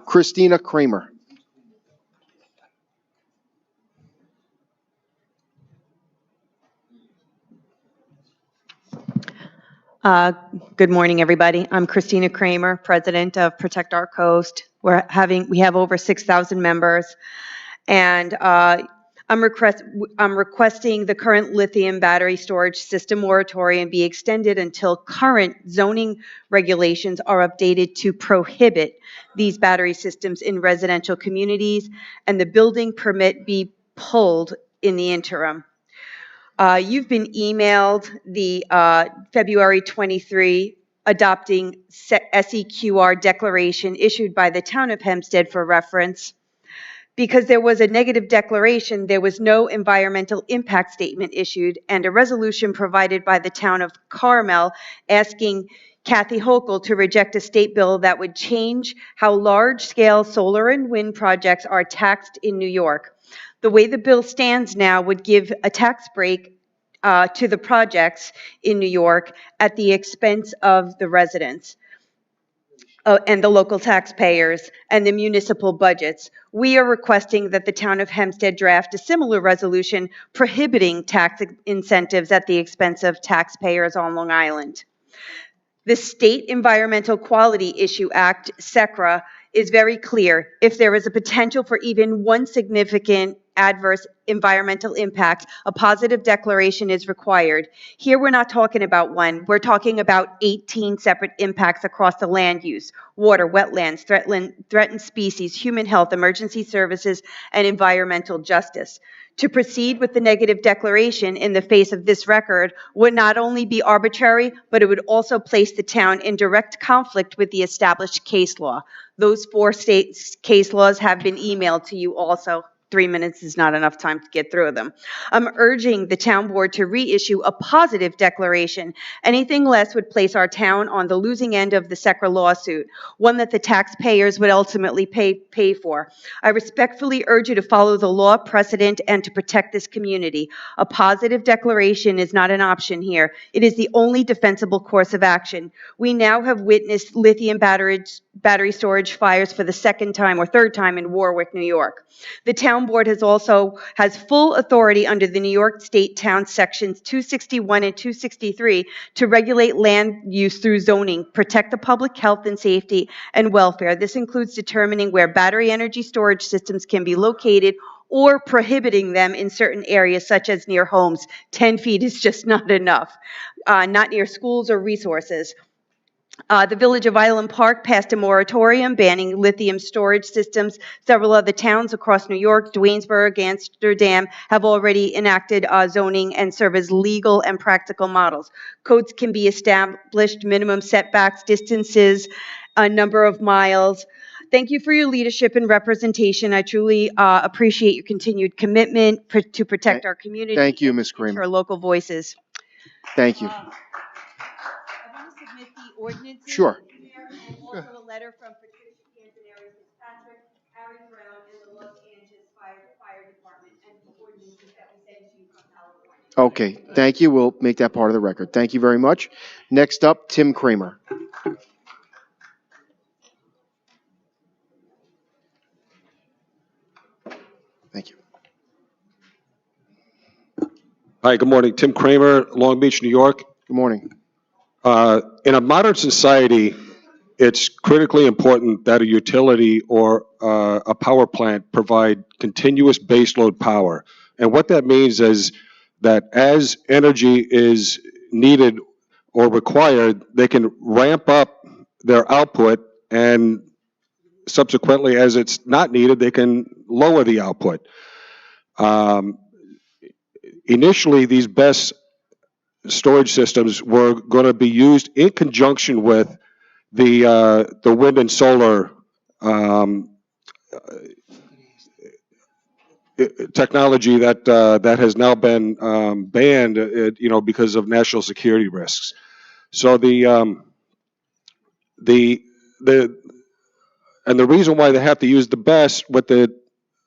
Christina Kramer. Good morning, everybody. I'm Christina Kramer, president of Protect Our Coast. We have over 6,000 members, and I'm requesting the current lithium battery storage system moratorium be extended until current zoning regulations are updated to prohibit these battery systems in residential communities, and the building permit be pulled in the interim. You've been emailed the February 23 adopting SEQR declaration issued by the town of Hempstead for reference. Because there was a negative declaration, there was no environmental impact statement issued, and a resolution provided by the town of Carmel asking Kathy Hochul to reject a state bill that would change how large-scale solar and wind projects are taxed in New York. The way the bill stands now would give a tax break to the projects in New York at the expense of the residents and the local taxpayers and the municipal budgets. We are requesting that the town of Hempstead draft a similar resolution prohibiting tax incentives at the expense of taxpayers on Long Island. The State Environmental Quality Issue Act, SECRA, is very clear. If there is a potential for even one significant adverse environmental impact, a positive declaration is required. Here we're not talking about one, we're talking about 18 separate impacts across the land use, water, wetlands, threatened species, human health, emergency services, and environmental justice. To proceed with the negative declaration in the face of this record would not only be arbitrary, but it would also place the town in direct conflict with the established case law. Those 4 state case laws have been emailed to you also. 3 minutes is not enough time to get through them. I'm urging the town board to reissue a positive declaration. Anything less would place our town on the losing end of the SECRA lawsuit, one that the taxpayers would ultimately pay for. I respectfully urge you to follow the law precedent and to protect this community. A positive declaration is not an option here. It is the only defensible course of action. We now have witnessed lithium battery battery storage fires for the second time or third time in Warwick, New York. The town board has full authority under the New York State Town Sections 261 and 263 to regulate land use through zoning, protect the public health and safety and welfare. This includes determining where battery energy storage systems can be located or prohibiting them in certain areas such as near homes. 10 feet is just not enough. Not near schools or resources. The Village of Island Park passed a moratorium banning lithium storage systems. Several other towns across New York, Duanesburg, Amsterdam have already enacted zoning and serve as legal and practical models. Codes can be established, minimum setbacks, distances, a number of miles. Thank you for your leadership and representation. I truly appreciate your continued commitment to protect our community. Thank you, Ms. And Kramer. our local voices. Thank you. I want to submit the ordinances. Sure. And also a letter from Patricia Cantaneri Fitzpatrick, Aaron Brown, and the Los Angeles Fire Department, and the ordinances that we sent to you from California. Okay, thank you. We'll make that part of the record. Thank you very much. Next up, Tim Kramer. Thank you. Hi, good morning. Tim Kramer, Long Beach, New York. Good morning. In a modern society, it's critically important that a utility or a power plant provide continuous baseload power. And what that means is that as energy is needed or required, they can ramp up their output, and subsequently, as it's not needed, they can lower the output. Initially, these BESS storage systems were going to be used in conjunction with the wind and solar technology that has now been banned, because of national security risks. So the reason why they have to use the BESS with the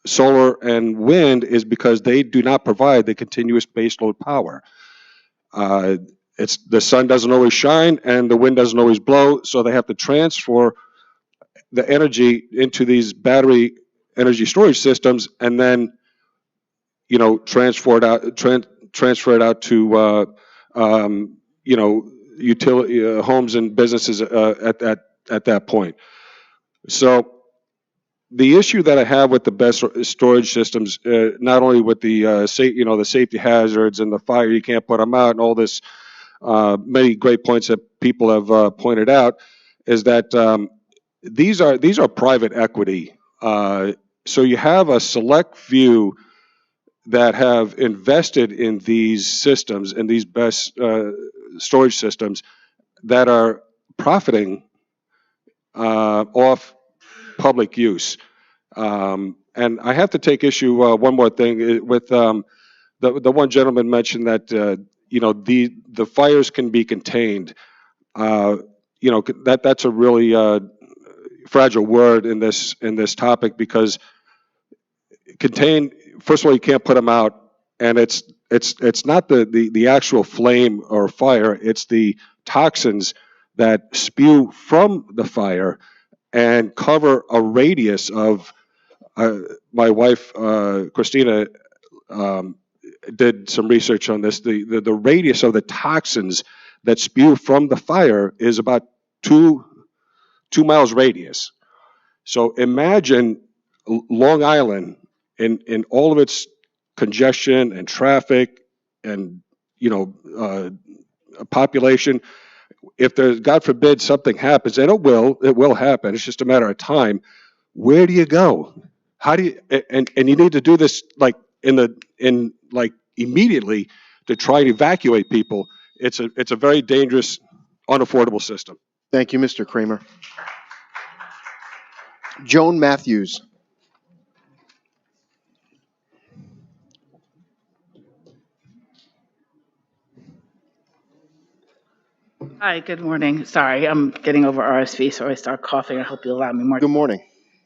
solar and wind is because they do not provide the continuous baseload power. The sun doesn't always shine and the wind doesn't always blow, so they have to transfer the energy into these battery energy storage systems, and then transfer it out to utility homes and businesses at that point. So the issue that I have with the BESS storage systems, not only with the safety hazards and the fire, you can't put them out, and all this, many great points that people have pointed out, is that these are private equity. So you have a select few that have invested in these systems, in these BESS storage systems, that are profiting off public use. And I have to take issue, one more thing, with the one gentleman mentioned that the fires can be contained. That's a really fragile word in this topic, because contain, first of all, you can't put them out, and it's not the actual flame or fire, it's the toxins that spew from the fire and cover a radius of, my wife, Christina, did some research on this. The radius of the toxins that spew from the fire is about 2 miles radius. So imagine Long Island in all of its congestion and traffic and population. If there's, God forbid, something happens, and it will happen. It's just a matter of time. Where do you go? How do you? And you need to do this immediately to try and evacuate people. It's a very dangerous, unaffordable system. Thank you, Mr. Kramer. Joan Matthews. Hi, good morning. Sorry, I'm getting over RSV, so I start coughing. I hope you allow me more. Good morning.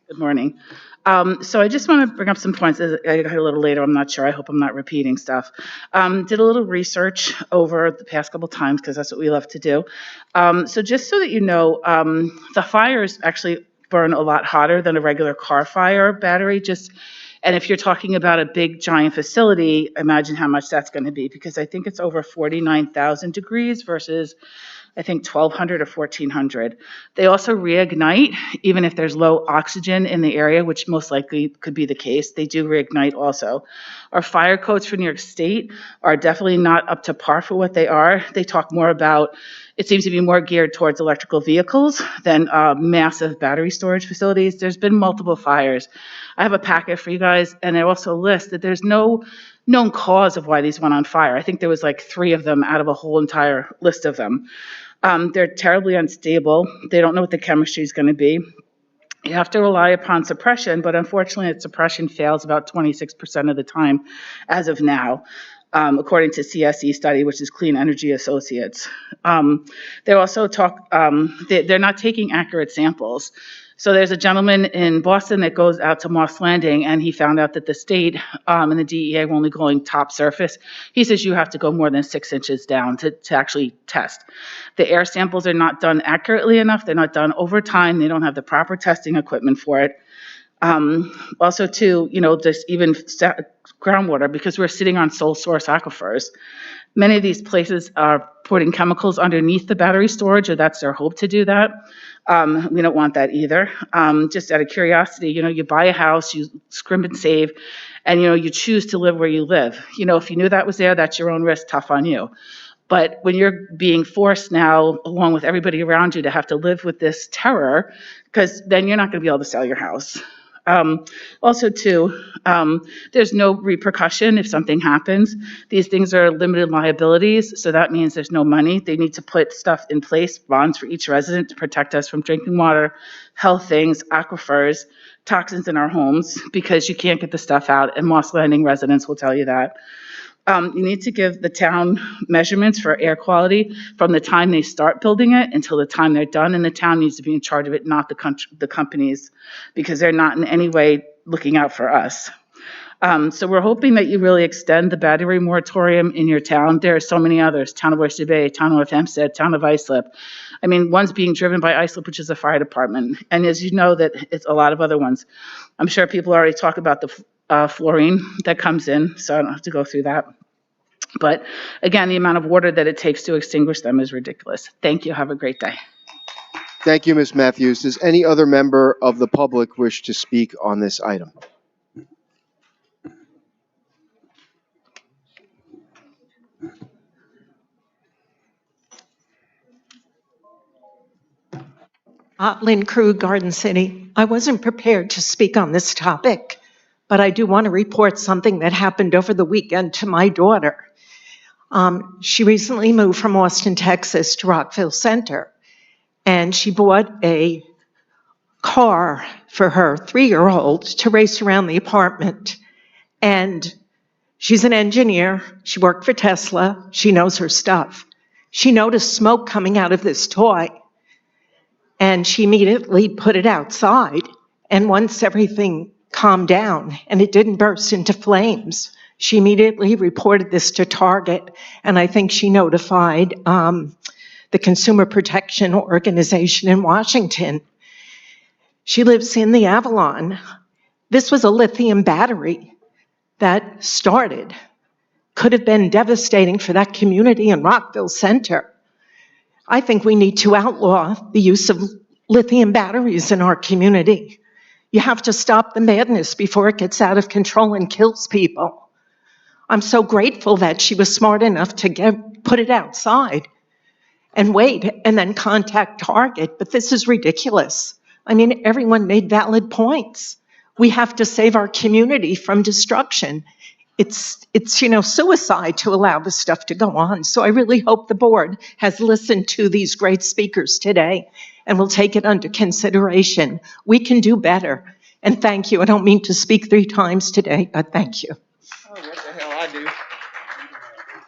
Good morning. So I just want to bring up some points. I got a little later. I'm not sure. I hope I'm not repeating stuff. Did a little research over the past couple times because that's what we love to do. So just so that you know, the fires actually burn a lot hotter than a regular car fire battery. And if you're talking about a big giant facility, imagine how much that's going to be, because I think it's over 49,000 degrees versus I think 1,200 or 1,400. They also reignite, even if there's low oxygen in the area, which most likely could be the case. They do reignite also. Our fire codes for New York State are definitely not up to par for what they are. They talk more about, it seems to be more geared towards electrical vehicles than massive battery storage facilities. There's been multiple fires. I have a packet for you guys, and they also list that there's no known cause of why these went on fire. I think there was like 3 of them out of a whole entire list of them. They're terribly unstable. They don't know what the chemistry is going to be. You have to rely upon suppression, but unfortunately, that suppression fails about 26% of the time as of now, according to CSE study, which is Clean Energy Associates. They also talk, they're not taking accurate samples. So there's a gentleman in Boston that goes out to Moss Landing, and he found out that the state and the DEA were only going top surface. He says you have to go more than 6 inches down to actually test. The air samples are not done accurately enough. They're not done over time. They don't have the proper testing equipment for it. Also, too, just even groundwater, because we're sitting on sole source aquifers. Many of these places are putting chemicals underneath the battery storage, or that's their hope to do that. We don't want that either. Just out of curiosity, you buy a house, you scrimp and save, and, you choose to live where you live. If you knew that was there, that's your own risk, tough on you. But when you're being forced now, along with everybody around you, to have to live with this terror, because then you're not going to be able to sell your house. Also, too, there's no repercussion if something happens. These things are limited liabilities, so that means there's no money. They need to put stuff in place, bonds for each resident to protect us from drinking water, health things, aquifers, toxins in our homes, because you can't get the stuff out, and Moss Landing residents will tell you that. You need to give the town measurements for air quality from the time they start building it until the time they're done, and the town needs to be in charge of it, not the companies, because they're not in any way looking out for us. So we're hoping that you really extend the battery moratorium in your town. There are so many others: Town of Oyster Bay, Town of North Hempstead, Town of Islip. I mean, one's being driven by Islip, which is a fire department, and as you know, that it's a lot of other ones. I'm sure people already talk about the fluorine that comes in, so I don't have to go through that. But again, the amount of water that it takes to extinguish them is ridiculous. Thank you. Have a great day. Thank you, Ms. Matthews. Does any other member of the public wish to speak on this item? Lynn Krug, Garden City. I wasn't prepared to speak on this topic, but I do want to report something that happened over the weekend to my daughter. She recently moved from Austin, Texas to Rockville Center, and she bought a car for her 3-year-old to race around the apartment. And she's an engineer. She worked for Tesla. She knows her stuff. She noticed smoke coming out of this toy, and she immediately put it outside. And once everything calmed down and it didn't burst into flames, she immediately reported this to Target, and I think she notified the Consumer Protection Organization in Washington. She lives in the Avalon. This was a lithium battery that started. Could have been devastating for that community in Rockville Center. I think we need to outlaw the use of lithium batteries in our community. You have to stop the madness before it gets out of control and kills people. I'm so grateful that she was smart enough to put it outside and wait and then contact Target, but this is ridiculous. I mean, everyone made valid points. We have to save our community from destruction. It's suicide to allow this stuff to go on. So I really hope the board has listened to these great speakers today and will take it under consideration. We can do better. And thank you. I don't mean to speak 3 times today, but thank you. Oh, what the hell I do?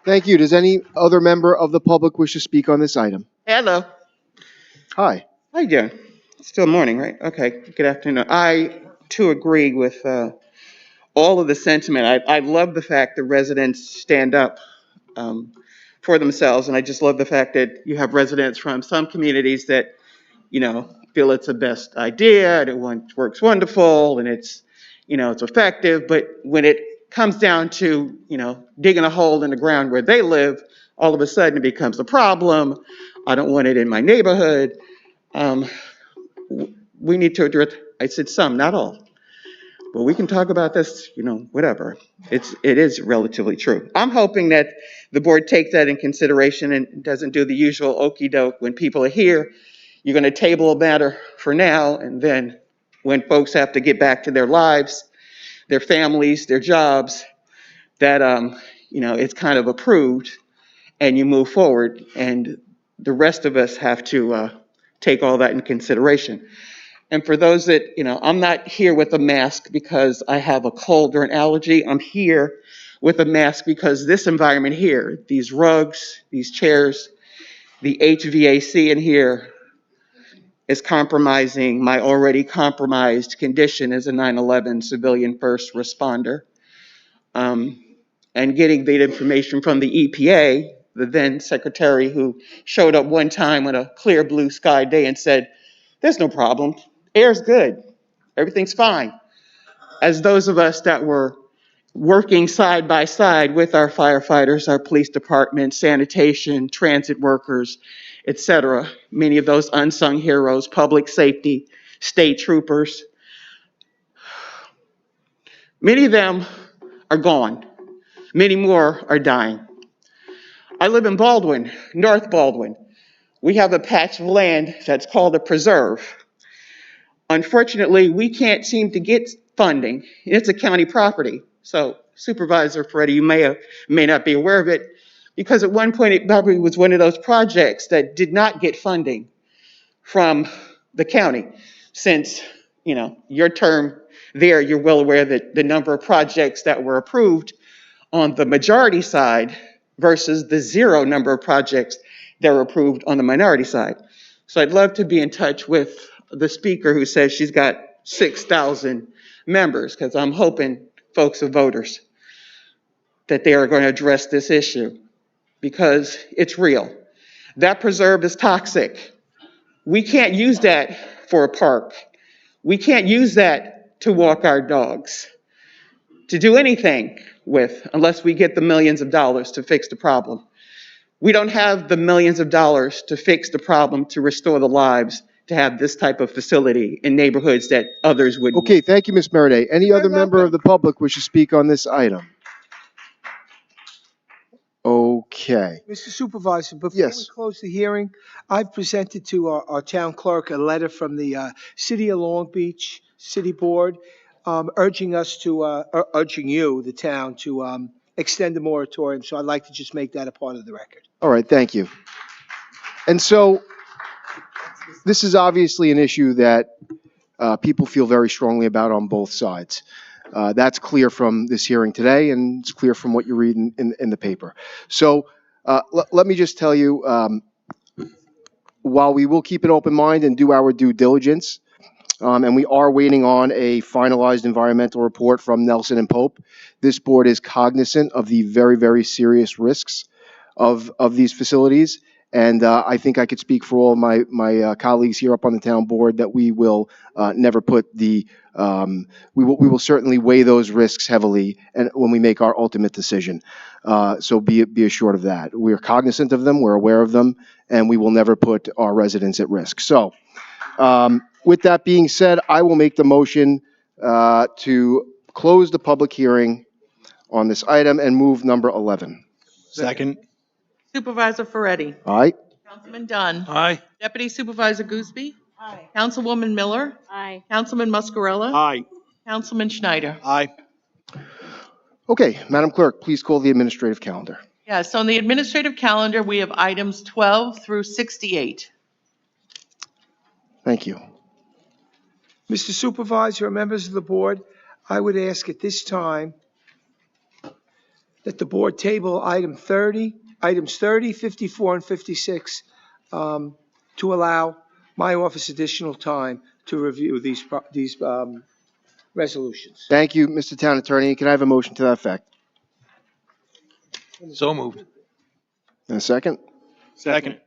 Thank you. Does any other member of the public wish to speak on this item? Hello. Hi. How you doing? Still morning, right? Okay, good afternoon. I too agree with all of the sentiment. I love the fact that residents stand up for themselves, and I just love the fact that you have residents from some communities that, feel it's the best idea, and it works wonderful, and it's effective, but when it comes down to, digging a hole in the ground where they live, all of a sudden it becomes a problem. I don't want it in my neighborhood. We need to address, I said some, not all, but we can talk about this, whatever. It is relatively true. I'm hoping that the board takes that in consideration and doesn't do the usual okey doke when people are here. You're going to table a matter for now, and then when folks have to get back to their lives, their families, their jobs, that it's kind of approved and you move forward, and the rest of us have to take all that in consideration. And for those that, I'm not here with a mask because I have a cold or an allergy. I'm here with a mask because this environment here, these rugs, these chairs, the HVAC in here is compromising my already compromised condition as a 9/11 civilian first responder. And getting the information from the EPA, the then secretary who showed up one time on a clear blue sky day and said, there's no problem, air's good, everything's fine. As those of us that were working side by side with our firefighters, our police department, sanitation, transit workers, etc., many of those unsung heroes, public safety, state troopers, many of them are gone. Many more are dying. I live in Baldwin, North Baldwin. We have a patch of land that's called a preserve. Unfortunately, we can't seem to get funding. It's a county property. So Supervisor Ferretti, you may not be aware of it, because at one point it probably was one of those projects that did not get funding from the county. Since, your term there, you're well aware that the number of projects that were approved on the majority side versus the zero number of projects that were approved on the minority side. So I'd love to be in touch with the speaker who says she's got 6,000 members, because I'm hoping folks are voters, that they are going to address this issue, because it's real. That preserve is toxic. We can't use that for a park. We can't use that to walk our dogs, to do anything with, unless we get the millions of dollars to fix the problem. We don't have the millions of dollars to fix the problem, to restore the lives, to have this type of facility in neighborhoods that others wouldn't. Okay, thank you, Ms. Meriday. Any other member of the public wish to speak on this item? Okay. Mr. Supervisor, before we Yes. close the hearing, I've presented to our town clerk a letter from the City of Long Beach City Board urging you, the town, to extend the moratorium. So I'd like to just make that a part of the record. All right, thank you. And so this is obviously an issue that people feel very strongly about on both sides. That's clear from this hearing today, and it's clear from what you read in the paper. So let me just tell you, while we will keep an open mind and do our due diligence, and we are waiting on a finalized environmental report from Nelson and Pope, this board is cognizant of the very, very serious risks of these facilities. And I think I could speak for all of my colleagues here up on the town board that we will never put we will certainly weigh those risks heavily and when we make our ultimate decision. So be assured of that. We are cognizant of them, we're aware of them, and we will never put our residents at risk. So with that being said, I will make the motion to close the public hearing on this item and move number 11. Second. Supervisor Ferretti. Aye. Councilman Dunn. Aye. Deputy Supervisor Gooseby. Aye. Councilwoman Miller. Aye. Councilman Muscarella. Aye. Councilman Schneider. Aye. Okay, Madam Clerk, please call the administrative calendar. Yes, on the administrative calendar, we have items 12 through 68. Thank you. Mr. Supervisor and members of the board, I would ask at this time that the board table items 30, 54, and 56 to allow my office additional time to review these resolutions. Thank you, Mr. Town Attorney. Can I have a motion to that effect? So moved. And a second? Second.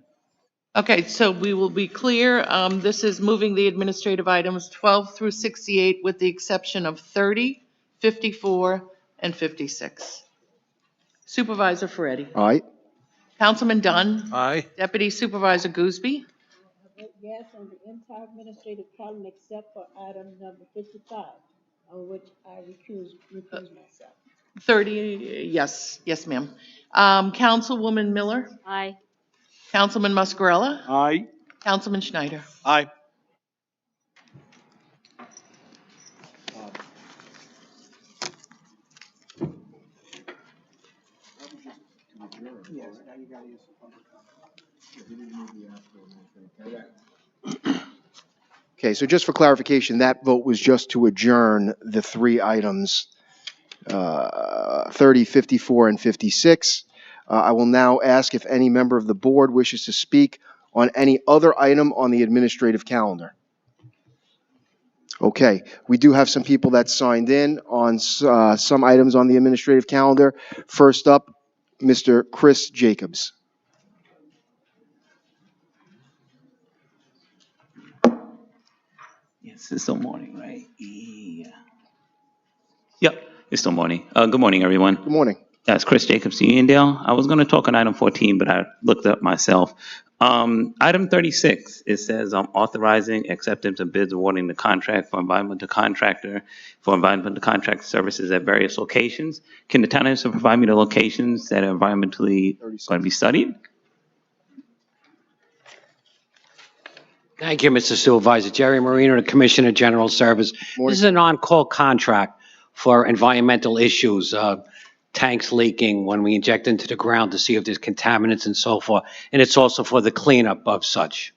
Okay, so we will be clear. This is moving the administrative items 12 through 68 with the exception of 30, 54, and 56. Supervisor Ferretti. Aye. Councilman Dunn. Aye. Deputy Supervisor Gooseby. Yes, on the entire administrative calendar except for item number 55, on which I recuse myself. 30, yes, ma'am. Councilwoman Miller. Aye. Councilman Muscarella. Aye. Councilman Schneider. Aye. Okay, so just for clarification, that vote was just to adjourn the three items, 30, 54, and 56. I will now ask if any member of the board wishes to speak on any other item on the administrative calendar. Okay, we do have some people that signed in on some items on the administrative calendar. First up, Mr. Chris Jacobs. Yes, it's still morning, right? Yeah. Yep, it's still morning. Good morning, everyone. Good morning. That's Chris Jacobs, Uniondale. I was going to talk on item 14, but I looked up myself. Item 36, it says authorizing acceptance of bids awarding the contract for environmental contractor for environmental contract services at various locations. Can the town also provide me the locations that are environmentally going to be studied? Thank you, Mr. Supervisor. Jerry Marino, the Commissioner General Service. This is an on-call contract for environmental issues, tanks leaking when we inject into the ground to see if there's contaminants and so forth. And it's also for the cleanup of such.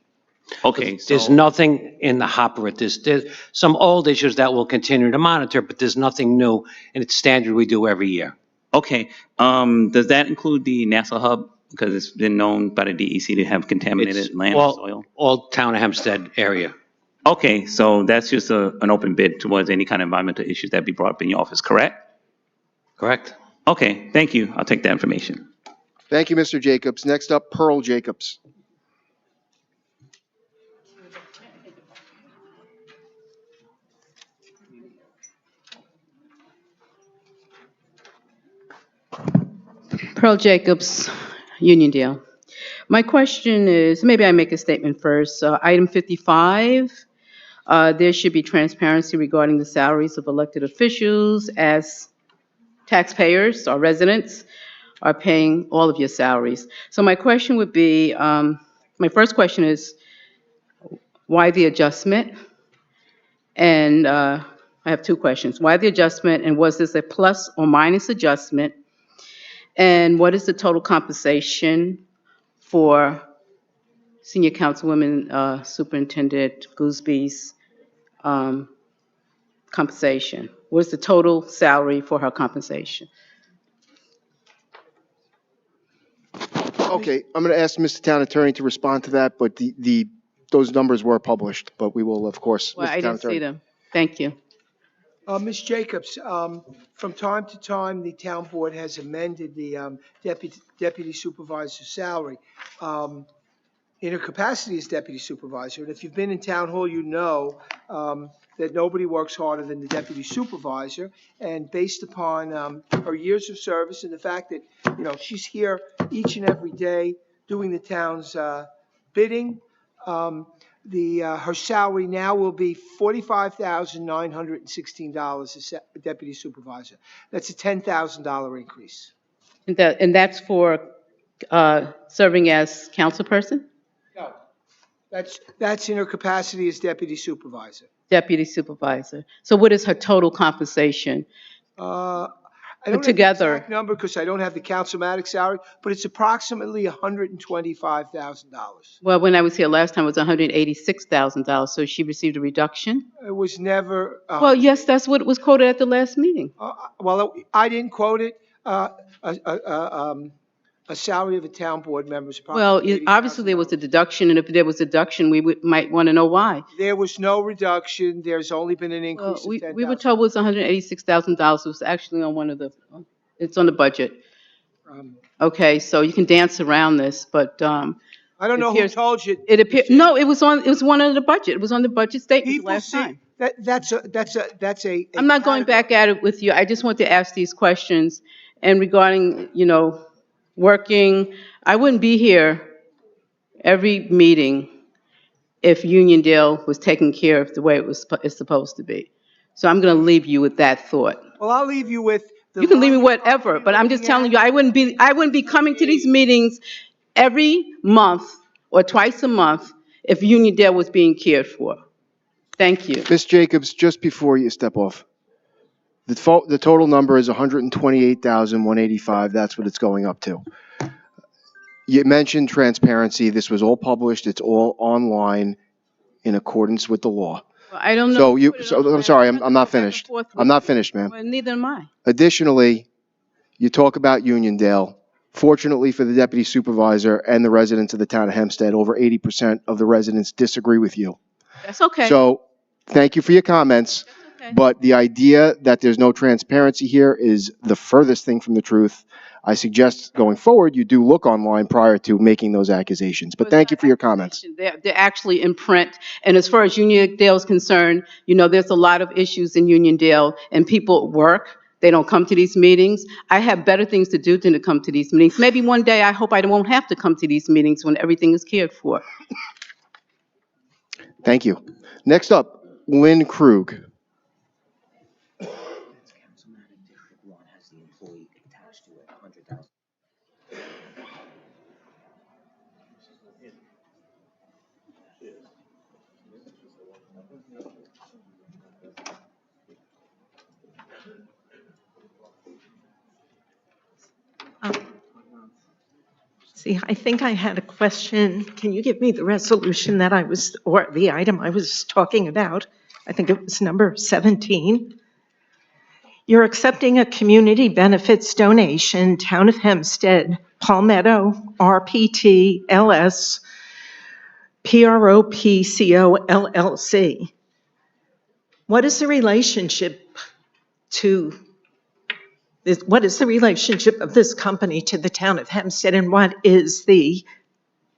Okay, There's nothing in the hopper at this. There's some old issues that we'll continue to monitor, but there's nothing new, and it's standard we do every year. Okay, does that include the NASA hub? Because it's been known by the DEC to have contaminated land and soil. All town of Hempstead area. Okay, so that's just an open bid towards any kind of environmental issues that be brought up in your office, correct? Correct. Okay, thank you. I'll take that information. Thank you, Mr. Jacobs. Next up, Pearl Jacobs. Pearl Jacobs, Uniondale. My question is, maybe I make a statement first. Item 55, there should be transparency regarding the salaries of elected officials as taxpayers or residents are paying all of your salaries. So my question would be, my first question is, why the adjustment? And I have two questions. Why the adjustment, and was this a plus or minus adjustment? And what is the total compensation for Senior Councilwoman Superintendent Goosby's compensation? What's the total salary for her compensation? Okay, I'm going to ask Mr. Town Attorney to respond to that, but those numbers were published, but we will, of course, Well, Mr. I Town didn't see Attorney. them. Thank you. Ms. Jacobs, from time to time, the town board has amended the deputy supervisor's salary in her capacity as deputy supervisor. And if you've been in town hall, you know that nobody works harder than the deputy supervisor. And based upon her years of service and the fact that, she's here each and every day doing the town's bidding, her salary now will be $45,916 as deputy supervisor. That's a $10,000 increase. And that's for serving as councilperson? No, that's in her capacity as deputy supervisor. Deputy supervisor. So what is her total compensation? I don't have the exact number because I don't have the councilmatic salary, but it's approximately $125,000. Well, when I was here last time, it was $186,000, so she received a reduction? It was never. Well, yes, that's what was quoted at the last meeting. Well, I didn't quote it. a salary of a town board member is Well, approximately obviously there was a deduction, and if there was a deduction, might want to know why. There was no reduction. There's only been an increase of We were $10,000. told it was $186,000. It was actually on one of the, it's on the budget. Okay, so you can dance around this, but, I don't know who told you. it appears, no, it was one of the budget. It was on the budget statement the last time. That's a. I'm not going back at it with you. I just want to ask these questions. And regarding, working, I wouldn't be here every meeting if Uniondale was taken care of the way it's supposed to be. So I'm going to leave you with that thought. Well, I'll leave you with. You can leave me whatever, but I'm just telling you, I wouldn't be coming to these meetings every month or twice a month if Uniondale was being cared for. Thank you. Ms. Jacobs, just before you step off, the total number is 128,185. That's what it's going up to. You mentioned transparency. This was all published. It's all online in accordance with the law. Well, I don't know. I'm sorry. I'm not finished. I'm not finished, ma'am. Well, neither am I. Additionally, you talk about Uniondale. Fortunately for the deputy supervisor and the residents of the town of Hempstead, over 80% of the residents disagree with you. That's okay. So thank you for your comments. Okay. But the idea that there's no transparency here is the furthest thing from the truth. I suggest going forward, you do look online prior to making those accusations. But thank you for your comments. They're actually in print. And as far as Uniondale is concerned, there's a lot of issues in Uniondale, and people work. They don't come to these meetings. I have better things to do than to come to these meetings. Maybe one day I hope I won't have to come to these meetings when everything is cared for. Thank you. Next up, Lynn Krug. See, I think I had a question. Can you give me the resolution or the item I was talking about? I think it was number 17. You're accepting a community benefits donation, Town of Hempstead, Palmetto, RPT, LS, PROPCO, LLC. What is the relationship of this company to the Town of Hempstead, and what is the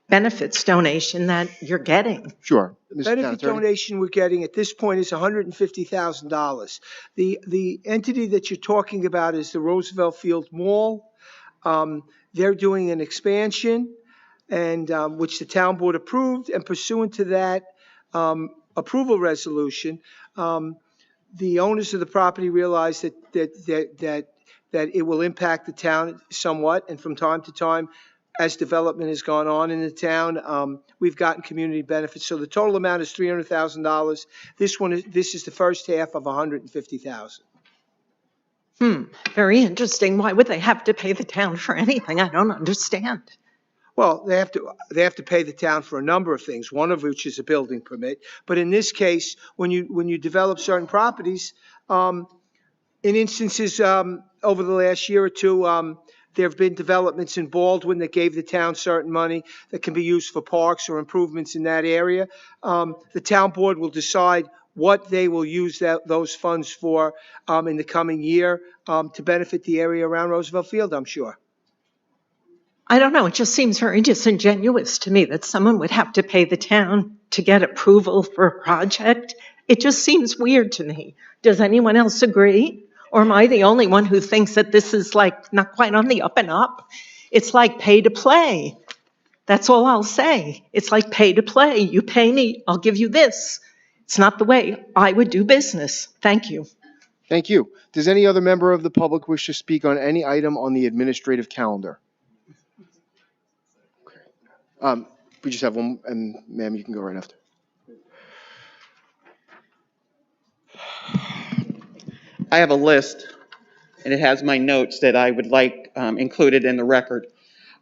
benefits donation that you're getting? Sure. The benefit donation we're getting at this point is $150,000. The entity that you're talking about is the Roosevelt Field Mall. They're doing an expansion, and which the town board approved, and pursuant to that approval resolution, the owners of the property realized that it will impact the town somewhat, and from time to time, as development has gone on in the town, we've gotten community benefits. So the total amount is $300,000. This is the first half of $150,000. Very interesting. Why would they have to pay the town for anything? I don't understand. Well, they have to pay the town for a number of things, one of which is a building permit. But in this case, when you develop certain properties, in instances over the last year or two, there have been developments in Baldwin that gave the town certain money that can be used for parks or improvements in that area. The town board will decide what they will use those funds for in the coming year to benefit the area around Roosevelt Field, I'm sure. I don't know. It just seems very disingenuous to me that someone would have to pay the town to get approval for a project. It just seems weird to me. Does anyone else agree? Or am I the only one who thinks that this is like not quite on the up and up? It's like pay to play. That's all I'll say. It's like pay to play. You pay me, I'll give you this. It's not the way I would do business. Thank you. Thank you. Does any other member of the public wish to speak on any item on the administrative calendar? We just have one, and ma'am, you can go right after. I have a list, and it has my notes that I would like included in the record.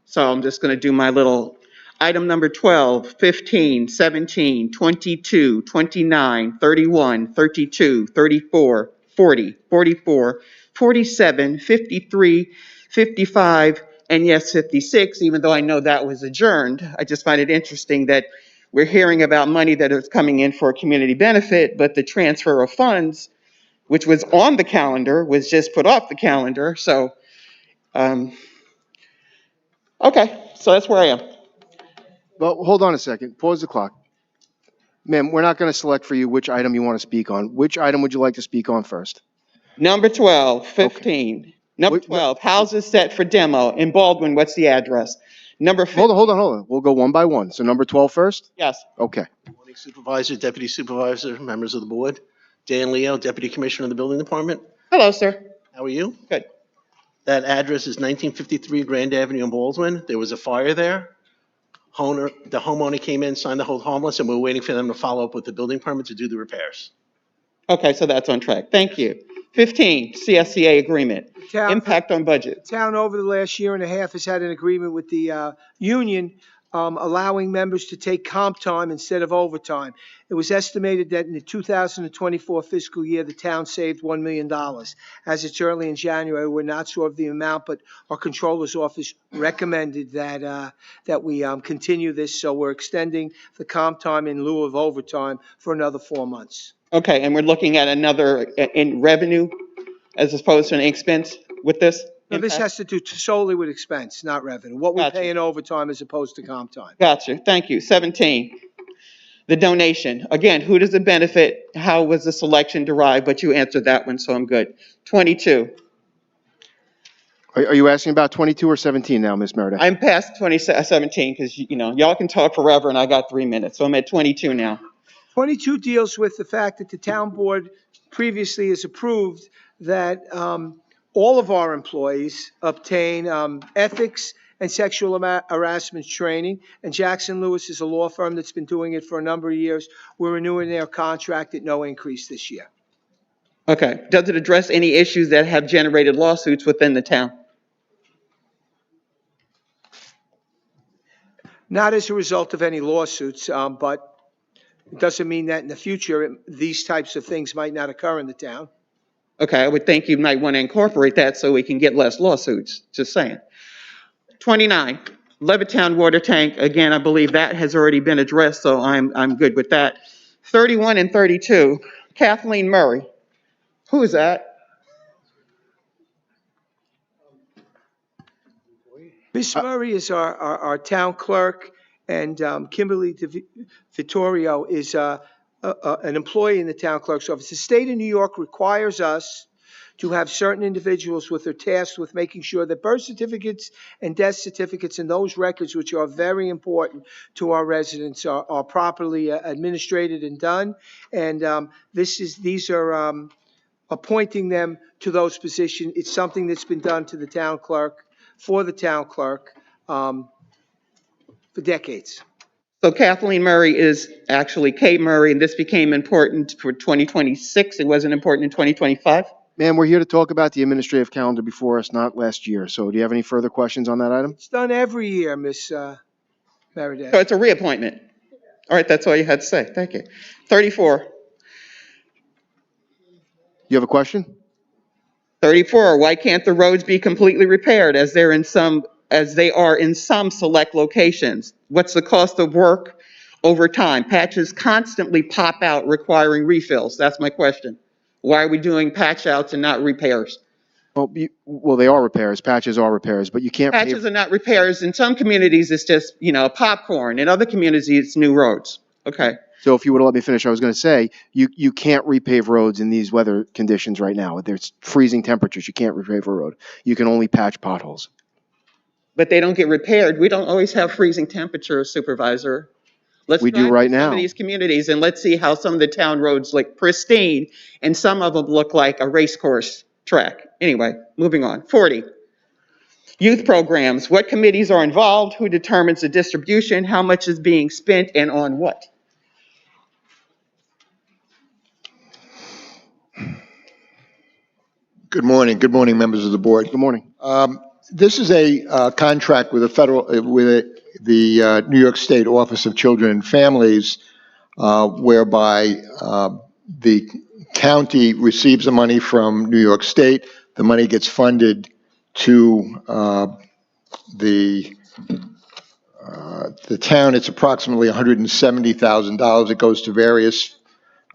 So I'm just going to do my little item number 12, 15, 17, 22, 29, 31, 32, 34, 40, 44, 47, 53, 55, and yes, 56, even though I know that was adjourned. I just find it interesting that we're hearing about money that is coming in for a community benefit, but the transfer of funds, which was on the calendar, was just put off the calendar. So, okay, so that's where I am. Well, hold on a second. Pause the clock. Ma'am, we're not going to select for you which item you want to speak on. Which item would you like to speak on first? Number 12, 15. Okay. Number 12, houses set for demo in Baldwin. What's the address? Number 15. Hold on. We'll go one by one. So number 12 first? Yes. Okay. Morning, Supervisor, Deputy Supervisor, members of the board. Dan Leo, Deputy Commissioner of the Building Department. Hello, sir. How are you? Good. That address is 1953 Grand Avenue in Baldwin. There was a fire there. The homeowner came in, signed the hold harmless, and we're waiting for them to follow up with the building permit to do the repairs. Okay, so that's on track. Thank you. 15, CSCA agreement. Impact on budget. The town over the last year and a half has had an agreement with the union allowing members to take comp time instead of overtime. It was estimated that in the 2024 fiscal year, the town saved $1 million. As it's early in January, we're not sure of the amount, but our controller's office recommended that we continue this. So we're extending the comp time in lieu of overtime for another 4 months. Okay, and we're looking at another in revenue as opposed to an expense with this? No, this has to do solely with expense, not revenue. What we pay in overtime as opposed to comp time. Gotcha. Thank you. 17, the donation. Again, who does it benefit? How was the selection derived? But you answered that one, so I'm good. 22. Are you asking about 22 or 17 now, Ms. Meredith? I'm past 17 because, y'all can talk forever and I got 3 minutes. So I'm at 22 now. 22 deals with the fact that the town board previously has approved that all of our employees obtain ethics and sexual harassment training. And Jackson Lewis is a law firm that's been doing it for a number of years. We're renewing their contract at no increase this year. Okay. Does it address any issues that have generated lawsuits within the town? Not as a result of any lawsuits, but it doesn't mean that in the future, these types of things might not occur in the town. Okay, I would think you might want to incorporate that so we can get less lawsuits. Just saying. 29, Levittown water tank. Again, I believe that has already been addressed, so I'm good with that. 31 and 32, Kathleen Murray. Who is that? Ms. Murray is our town clerk, and Kimberly Vittorio is an employee in the town clerk's office. The state of New York requires us to have certain individuals with their tasked with making sure that birth certificates and death certificates and those records, which are very important to our residents, are properly administrated and done. And these are appointing them to those positions. It's something that's been done to the town clerk, for the town clerk, for decades. So Kathleen Murray is actually Kate Murray, and this became important for 2026. It wasn't important in 2025? Ma'am, we're here to talk about the administrative calendar before us, not last year. So do you have any further questions on that item? It's done every year, Ms. Meredith. So it's a reappointment. All right, that's all you had to say. Thank you. 34. You have a question? 34, why can't the roads be completely repaired as they are in some select locations? What's the cost of work over time? Patches constantly pop out requiring refills. That's my question. Why are we doing patch outs and not repairs? Well, they are repairs. Patches are repairs, but you can't. Patches are not repairs. In some communities, it's just, popcorn. In other communities, it's new roads. Okay. So if you would have let me finish, I was going to say, you can't repave roads in these weather conditions right now. There's freezing temperatures. You can't repave a road. You can only patch potholes. But they don't get repaired. We don't always have freezing temperatures, Supervisor. We do right now. Some of these communities, and let's see how some of the town roads look pristine, and some of them look like a race course track. Anyway, moving on. 40. Youth programs. What committees are involved? Who determines the distribution? How much is being spent and on what? Good morning. Good morning, members of the board. Good morning. This is a contract with the New York State Office of Children and Families, whereby the county receives the money from New York State. The money gets funded to the town, it's approximately $170,000. It goes to various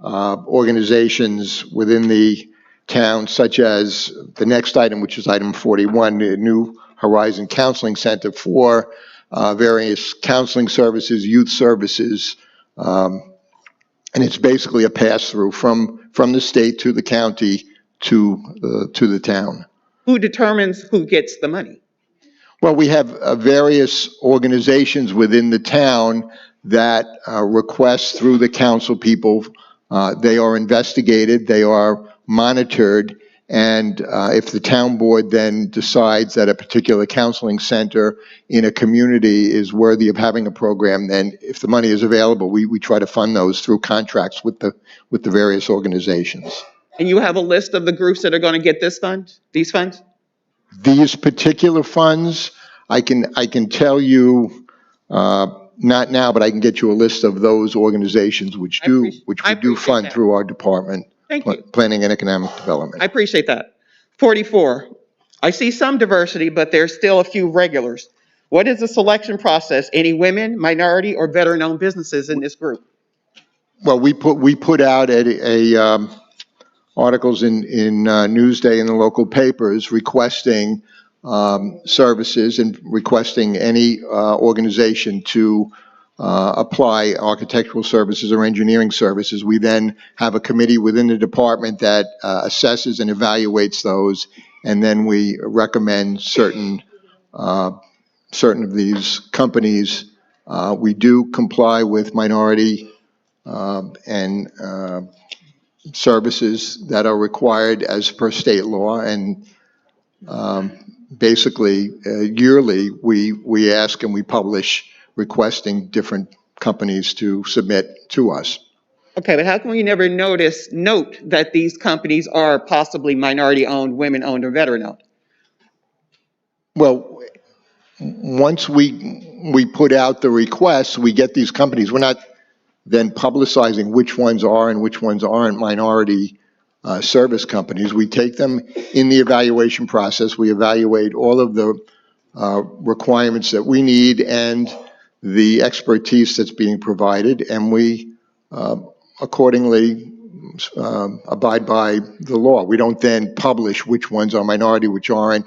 organizations within the town, such as the next item, which is item 41, the New Horizon Counseling Center for various counseling services, youth services, and it's basically a pass-through from the state to the county to the town. Who determines who gets the money? Well, we have various organizations within the town that request through the council people. They are investigated, they are monitored, and if the town board then decides that a particular counseling center in a community is worthy of having a program, then if the money is available, we try to fund those through contracts with the various organizations. And you have a list of the groups that are going to get these funds? These particular funds, I can tell you, not now, but I can get you a list of those organizations which we do fund through our department. Thank you. Planning and Economic Development. I appreciate that. 44, I see some diversity, but there's still a few regulars. What is the selection process? Any women, minority, or veteran-owned businesses in this group? Well, we put out articles in Newsday and the local papers requesting services and requesting any organization to apply architectural services or engineering services. We then have a committee within the department that assesses and evaluates those, and then we recommend certain of these companies. We do comply with minority and services that are required as per state law, and basically yearly we ask and we publish requesting different companies to submit to us. Okay, but how can we never note that these companies are possibly minority-owned, women-owned, or veteran-owned? Well, once we put out the requests, we get these companies. We're not then publicizing which ones are and which ones aren't minority service companies. We take them in the evaluation process. We evaluate all of the requirements that we need and the expertise that's being provided, and we accordingly abide by the law. We don't then publish which ones are minority, which aren't,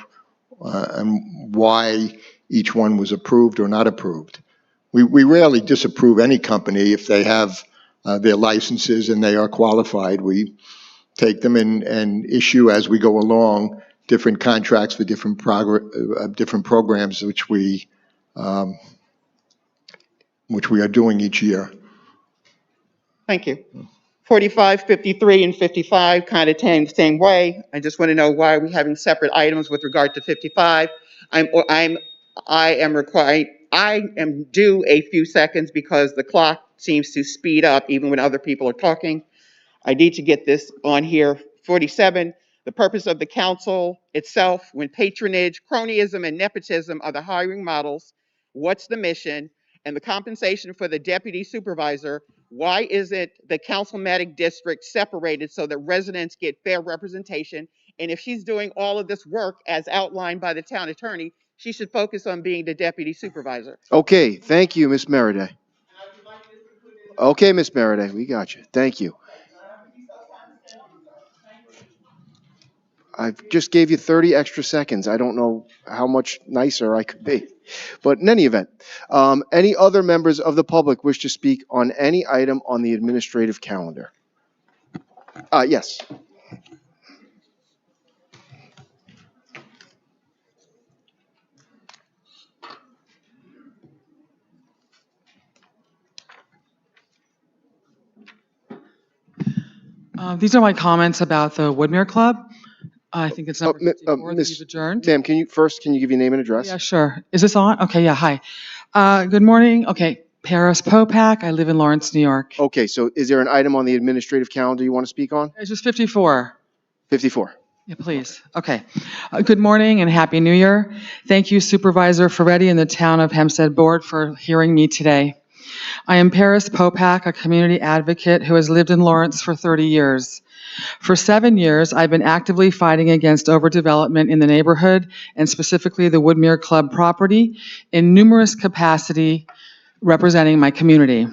and why each one was approved or not approved. We rarely disapprove any company if they have their licenses and they are qualified. We take them and issue as we go along different contracts for different programs which we are doing each year. Thank you. 45, 53, and 55 kind of tend the same way. I just want to know why are we having separate items with regard to 55. I am due a few seconds because the clock seems to speed up even when other people are talking. I need to get this on here. 47, the purpose of the council itself, when patronage, cronyism, and nepotism are the hiring models, what's the mission? And the compensation for the deputy supervisor, why isn't the councilmatic district separated so that residents get fair representation? And if she's doing all of this work as outlined by the town attorney, she should focus on being the deputy supervisor. Okay, thank you, Ms. Meriday. Okay, Ms. Meriday, we got you. Thank you. I just gave you 30 extra seconds. I don't know how much nicer I could be. But in any event, any other members of the public wish to speak on any item on the administrative calendar? Yes. These are my comments about the Woodmere Club. I think it's number 54 that you've adjourned. Ma'am, can you give your name and address? Yeah, sure. Is this on? Okay, yeah, hi. Good morning. Okay, Paris Popak. I live in Lawrence, New York. Okay, so is there an item on the administrative calendar you want to speak on? It's just 54. 54. Yeah, please. Okay. Good morning and Happy New Year. Thank you, Supervisor Ferretti and the Town of Hempstead Board for hearing me today. I am Paris Popak, a community advocate who has lived in Lawrence for 30 years. For 7 years, I've been actively fighting against overdevelopment in the neighborhood and specifically the Woodmere Club property in numerous capacity representing my community.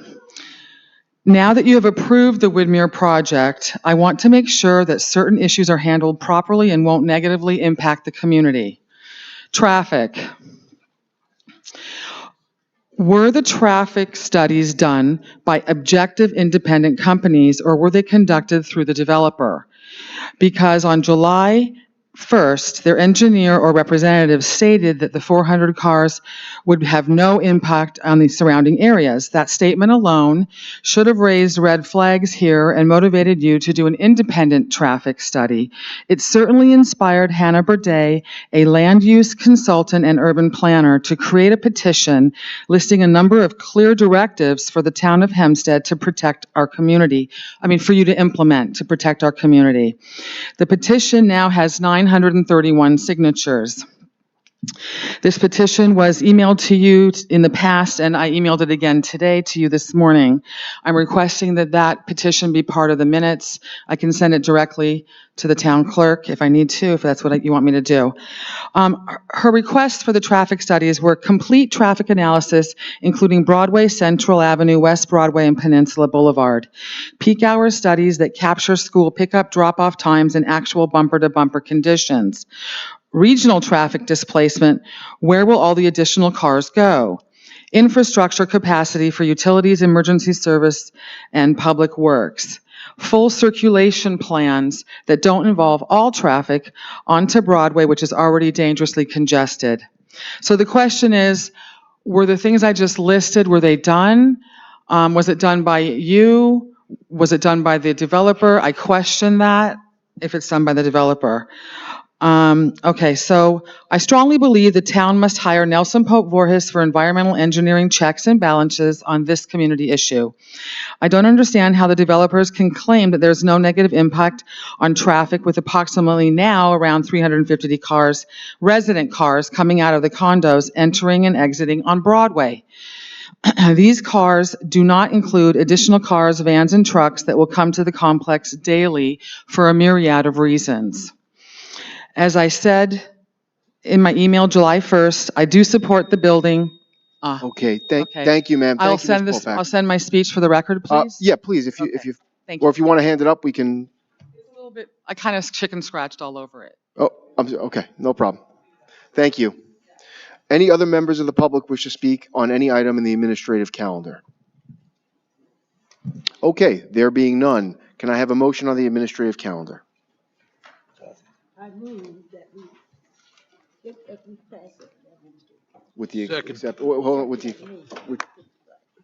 Now that you have approved the Woodmere project, I want to make sure that certain issues are handled properly and won't negatively impact the community. Traffic. Were the traffic studies done by objective independent companies or were they conducted through the developer? Because on July 1st, their engineer or representative stated that the 400 cars would have no impact on the surrounding areas. That statement alone should have raised red flags here and motivated you to do an independent traffic study. It certainly inspired Hannah Burdett, a land use consultant and urban planner, to create a petition listing a number of clear directives for the town of Hempstead to protect our community. For you to implement to protect our community. The petition now has 931 signatures. This petition was emailed to you in the past, and I emailed it again today to you this morning. I'm requesting that that petition be part of the minutes. I can send it directly to the town clerk if I need to, if that's what you want me to do. Her requests for the traffic studies were complete traffic analysis, including Broadway, Central Avenue, West Broadway, and Peninsula Boulevard. Peak hour studies that capture school pickup drop-off times and actual bumper-to-bumper conditions. Regional traffic displacement, where will all the additional cars go? Infrastructure capacity for utilities, emergency service, and public works. Full circulation plans that don't involve all traffic onto Broadway, which is already dangerously congested. So the question is, were the things I just listed, were they done? Was it done by you? Was it done by the developer? I question that, if it's done by the developer. Okay, so I strongly believe the town must hire Nelson Pope Voorhis for environmental engineering checks and balances on this community issue. I don't understand how the developers can claim that there's no negative impact on traffic with approximately now around 350 cars, resident cars coming out of the condos, entering and exiting on Broadway. These cars do not include additional cars, vans, and trucks that will come to the complex daily for a myriad of reasons. As I said in my email July 1st, I do support the building. Okay, thank you, ma'am. I'll Thank you, Ms. send Polpak. I'll send my speech for the record, please. Yeah, please, if you, Thank or if you want to hand it up, we can, A little bit, I kind of chicken scratched all over it. okay, no problem. Thank you. Any other members of the public wish to speak on any item in the administrative calendar? Okay, there being none, can I have a motion on the administrative calendar? I move that we pass it. With the, hold on,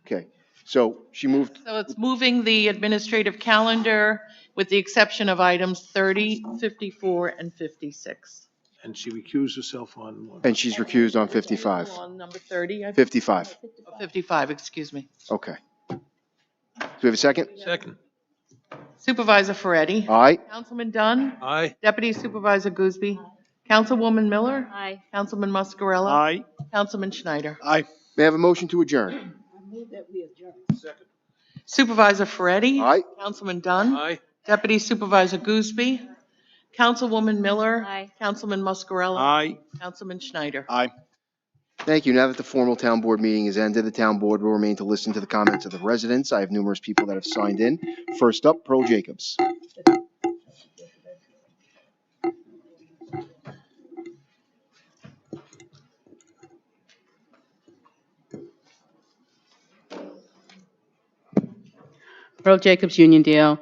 okay, so she moved, So it's moving the administrative calendar with the exception of items 30, 54, and 56. And she recused herself on one. and she's recused on 55. On number 30, 55, 55, excuse me. okay. Do we have a second? Second. Supervisor Ferretti. Aye. Councilman Dunn. Aye. Deputy Supervisor Gooseby. Councilwoman Miller. Aye. Councilman Muscarella. Aye. Councilman Schneider. Aye. May I have a motion to adjourn? I move that we adjourn. Second. Supervisor Ferretti. Aye. Councilman Dunn. Aye. Deputy Supervisor Gooseby. Councilwoman Miller. Aye. Councilman Muscarella. Aye. Councilman Schneider. Aye. Thank you. Now that the formal town board meeting is ended, the town board will remain to listen to the comments of the residents. I have numerous people that have signed in. First up, Pearl Jacobs. Pearl Jacobs, Uniondale.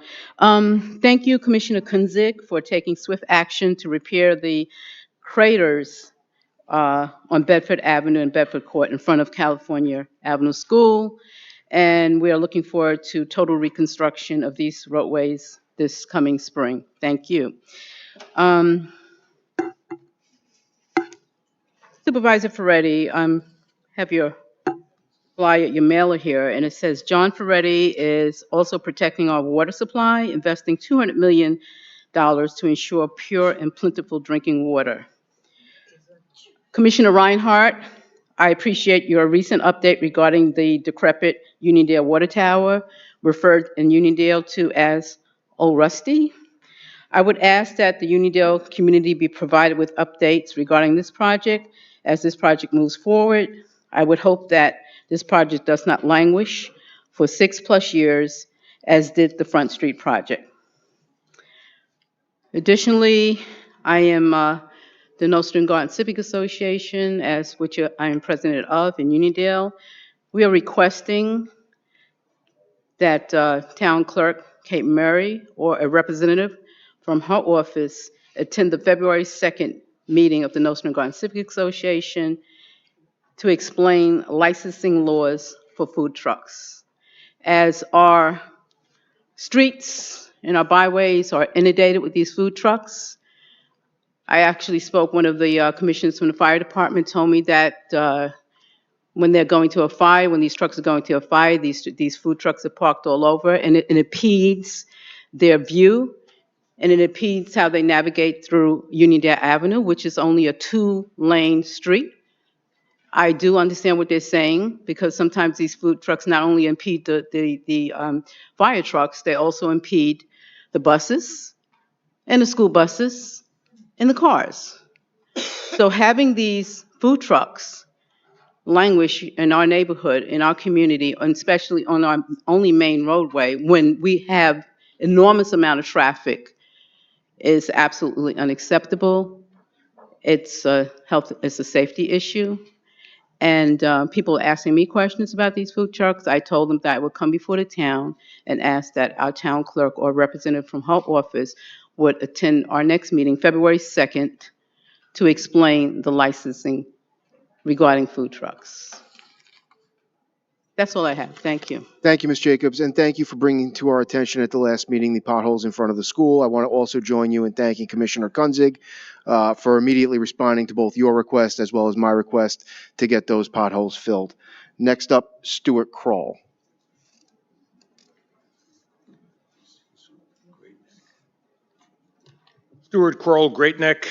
Thank you, Commissioner Kunzig, for taking swift action to repair the craters on Bedford Avenue and Bedford Court in front of California Avenue School. And we are looking forward to total reconstruction of these roadways this coming spring. Thank you. Supervisor Ferretti, have your flyer, your mailer here, and it says John Ferretti is also protecting our water supply, investing $200 million to ensure pure and plentiful drinking water. Commissioner Reinhardt, I appreciate your recent update regarding the decrepit Uniondale Water Tower, referred in Uniondale to as Old Rusty. I would ask that the Uniondale community be provided with updates regarding this project as this project moves forward. I would hope that this project does not languish for 6+ years, as did the Front Street project. Additionally, I am the Nostrand Garden Civic Association, as which I am president of in Uniondale. We are requesting that Town Clerk Kate Murray or a representative from her office attend the February 2nd meeting of the Nostrand Garden Civic Association to explain licensing laws for food trucks. As our streets and our byways are inundated with these food trucks, I actually spoke, one of the commissioners from the fire department told me that when they're going to a fire, when these trucks are going to a fire, these food trucks are parked all over, and it impedes their view, and it impedes how they navigate through Uniondale Avenue, which is only a 2-lane street. I do understand what they're saying, because sometimes these food trucks not only impede the fire trucks, they also impede the buses and the school buses and the cars. So having these food trucks languish in our neighborhood, in our community, and especially on our only main roadway, when we have enormous amount of traffic, is absolutely unacceptable. It's a safety issue. And people are asking me questions about these food trucks. I told them that I would come before the town and ask that our town clerk or representative from her office would attend our next meeting, February 2nd, to explain the licensing regarding food trucks. That's all I have. Thank you. Thank you, Ms. Jacobs, and thank you for bringing to our attention at the last meeting the potholes in front of the school. I want to also join you in thanking Commissioner Kunzig for immediately responding to both your request as well as my request to get those potholes filled. Next up, Stuart Kroll. Stuart Kroll, Great Neck.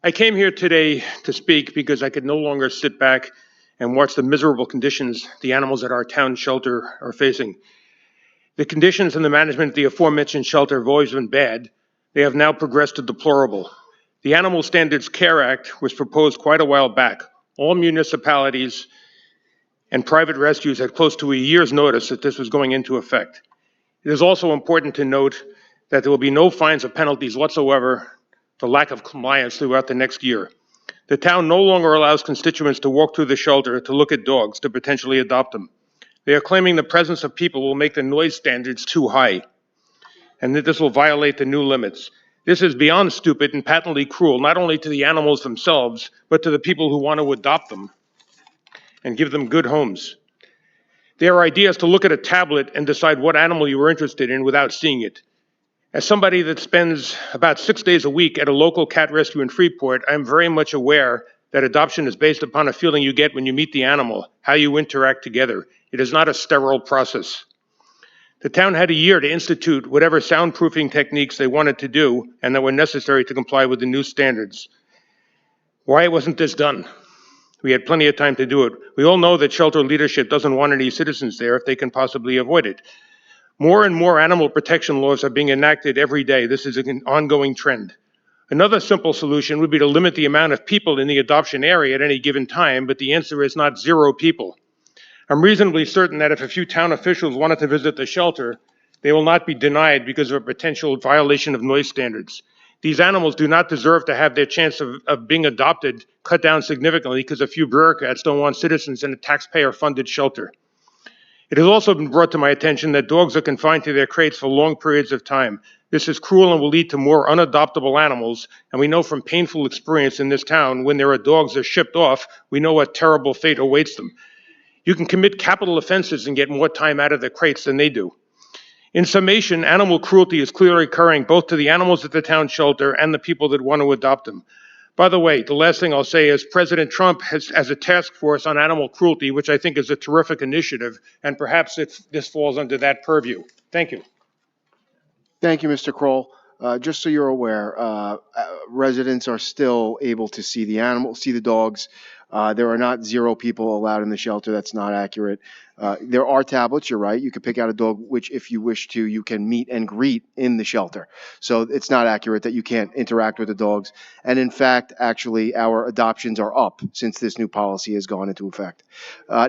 I came here today to speak because I could no longer sit back and watch the miserable conditions the animals at our town shelter are facing. The conditions and the management of the aforementioned shelter have always been bad. They have now progressed to deplorable. The Animal Standards Care Act was proposed quite a while back. All municipalities and private rescues had close to a year's notice that this was going into effect. It is also important to note that there will be no fines or penalties whatsoever for lack of compliance throughout the next year. The town no longer allows constituents to walk through the shelter to look at dogs to potentially adopt them. They are claiming the presence of people will make the noise standards too high, and that this will violate the new limits. This is beyond stupid and patently cruel, not only to the animals themselves, but to the people who want to adopt them and give them good homes. Their idea is to look at a tablet and decide what animal you are interested in without seeing it. As somebody that spends about 6 days a week at a local cat rescue in Freeport, I'm very much aware that adoption is based upon a feeling you get when you meet the animal, how you interact together. It is not a sterile process. The town had a year to institute whatever soundproofing techniques they wanted to do and that were necessary to comply with the new standards. Why wasn't this done? We had plenty of time to do it. We all know that shelter leadership doesn't want any citizens there if they can possibly avoid it. More and more animal protection laws are being enacted every day. This is an ongoing trend. Another simple solution would be to limit the amount of people in the adoption area at any given time, but the answer is not 0 people. I'm reasonably certain that if a few town officials wanted to visit the shelter, they will not be denied because of a potential violation of noise standards. These animals do not deserve to have their chance of being adopted cut down significantly because a few bureaucrats don't want citizens in a taxpayer-funded shelter. It has also been brought to my attention that dogs are confined to their crates for long periods of time. This is cruel and will lead to more unadoptable animals, and we know from painful experience in this town, when there are dogs that are shipped off, we know what terrible fate awaits them. You can commit capital offenses and get more time out of the crates than they do. In summation, animal cruelty is clearly occurring both to the animals at the town shelter and the people that want to adopt them. By the way, the last thing I'll say is President Trump has a task force on animal cruelty, which I think is a terrific initiative, and perhaps this falls under that purview. Thank you. Thank you, Mr. Kroll. Just so you're aware, residents are still able to see the animals, see the dogs. There are not 0 people allowed in the shelter. That's not accurate. There are tablets, you're right. You could pick out a dog, which if you wish to, you can meet and greet in the shelter. So it's not accurate that you can't interact with the dogs. And in fact, actually, our adoptions are up since this new policy has gone into effect.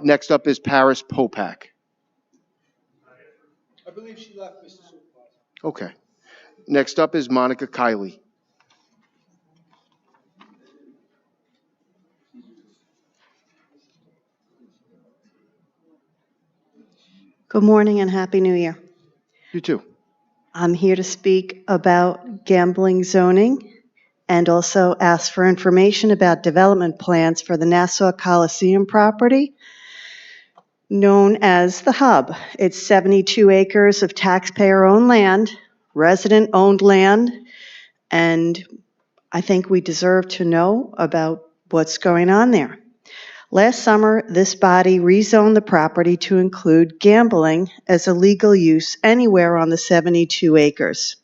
Next up is Paris Popak. I believe she left, Mr. Supervisor. Okay. Next up is Monica Kiley. Good morning and Happy New Year. You too. I'm here to speak about gambling zoning and also ask for information about development plans for the Nassau Coliseum property known as the Hub. It's 72 acres of taxpayer-owned land, resident-owned land, and I think we deserve to know about what's going on there. Last summer, this body rezoned the property to include gambling as a legal use anywhere on the 72 acres.